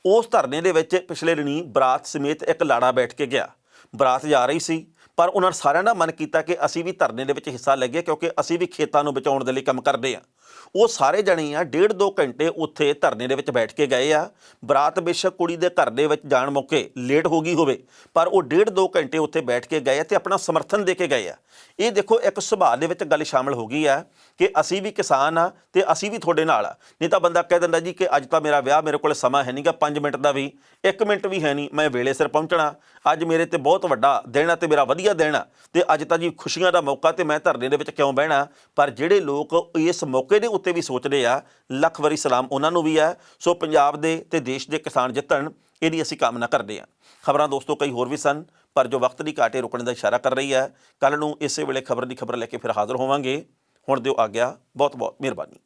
ਉਸ ਧਰਨੇ ਦੇ ਵਿੱਚ ਪਿਛਲੇ ਦਿਨੀ ਬਰਾਤ ਸਮੇਤ ਇੱਕ ਲਾੜਾ ਬੈਠ ਕੇ ਗਿਆ। ਬਰਾਤ ਜਾ ਰਹੀ ਸੀ, ਪਰ ਉਹਨਾਂ ਸਾਰਿਆਂ ਦਾ ਮਨ ਕੀਤਾ ਕਿ ਅਸੀਂ ਵੀ ਧਰਨੇ ਦੇ ਵਿੱਚ ਹਿੱਸਾ ਲਈਏ, ਕਿਉਂਕਿ ਅਸੀਂ ਵੀ ਖੇਤਾਂ ਨੂੰ ਬਚਾਉਣ ਦੇ ਲਈ ਕੰਮ ਕਰਦੇ ਹਾਂ। ਉਹ ਸਾਰੇ ਜਣੇ ਆ 1.5-2 ਘੰਟੇ ਉੱਥੇ ਧਰਨੇ ਦੇ ਵਿੱਚ ਬੈਠ ਕੇ ਗਏ ਆ। ਬਰਾਤ ਬੇਸ਼ੱਕ ਕੁੜੀ ਦੇ ਘਰ ਦੇ ਵਿੱਚ ਜਾਣ ਮੌਕੇ ਲੇਟ ਹੋ ਗਈ ਹੋਵੇ, ਪਰ ਉਹ 1.5-2 ਘੰਟੇ ਉੱਥੇ ਬੈਠ ਕੇ ਗਏ ਤੇ ਆਪਣਾ ਸਮਰਥਨ ਦੇ ਕੇ ਗਏ ਆ। ਇਹ ਦੇਖੋ ਇੱਕ ਸੁਭਾਅ ਦੇ ਵਿੱਚ ਗੱਲ ਸ਼ਾਮਲ ਹੋ ਗਈ ਆ ਕਿ ਅਸੀਂ ਵੀ ਕਿਸਾਨ ਆ ਤੇ ਅਸੀਂ ਵੀ ਤੁਹਾਡੇ ਨਾਲ ਆ। ਨਹੀਂ ਤਾਂ ਬੰਦਾ ਕਹਿ ਦਿੰਦਾ ਜੀ ਕਿ ਅੱਜ ਤਾਂ ਮੇਰਾ ਵਿਆਹ, ਮੇਰੇ ਕੋਲ ਸਮਾਂ ਹੈ ਨਹੀਂਗਾ, 5 ਮਿੰਟ ਦਾ ਵੀ 1 ਮਿੰਟ ਵੀ ਹੈ ਨਹੀਂ, ਮੈਂ ਵੇਲੇ ਸਿਰ ਪਹੁੰਚਣਾ, ਅੱਜ ਮੇਰੇ ਤੇ ਬਹੁਤ ਵੱਡਾ ਦਿਨ ਆ ਤੇ ਮੇਰਾ ਵਧੀਆ ਦਿਨ ਆ ਤੇ ਅੱਜ ਤਾਂ ਜੀ ਖੁਸ਼ੀਆਂ ਦਾ ਮੌਕਾ ਤੇ ਮੈਂ ਧਰਨੇ ਦੇ ਵਿੱਚ ਕਿਉਂ ਬਹਿਣਾ। ਪਰ ਜਿਹੜੇ ਲੋਕ ਇਸ ਮੌਕੇ ਦੇ ਉੱਤੇ ਵੀ ਸੋਚਦੇ ਆ, ਲੱਖ ਵਾਰੀ ਸਲਾਮ ਉਹਨਾਂ ਨੂੰ ਵੀ ਹੈ। ਸੋ ਪੰਜਾਬ ਦੇ ਤੇ ਦੇਸ਼ ਦੇ ਕਿਸਾਨ ਜਿੱਤਣ, ਇਹਦੀ ਅਸੀਂ ਕਾਮਨਾ ਕਰਦੇ ਹਾਂ। ਖਬਰਾਂ ਦੋਸਤੋ ਕਈ ਹੋਰ ਵੀ ਸਨ, ਪਰ ਜੋ ਵਕਤ ਦੀ ਘਾਟ ਰੁਕਣ ਦਾ ਇਸ਼ਾਰਾ ਕਰ ਰਹੀ ਹੈ। ਕੱਲ੍ਹ ਨੂੰ ਇਸੇ ਵੇਲੇ ਖਬਰ ਦੀ ਖਬਰ ਲੈ ਕੇ ਫਿਰ ਹਾਜ਼ਰ ਹੋਵਾਂਗੇ। ਹੁਣ ਦਿਓ ਆਗਿਆ, ਬਹੁਤ ਬਹੁਤ ਮਿਹਰਬਾਨੀ।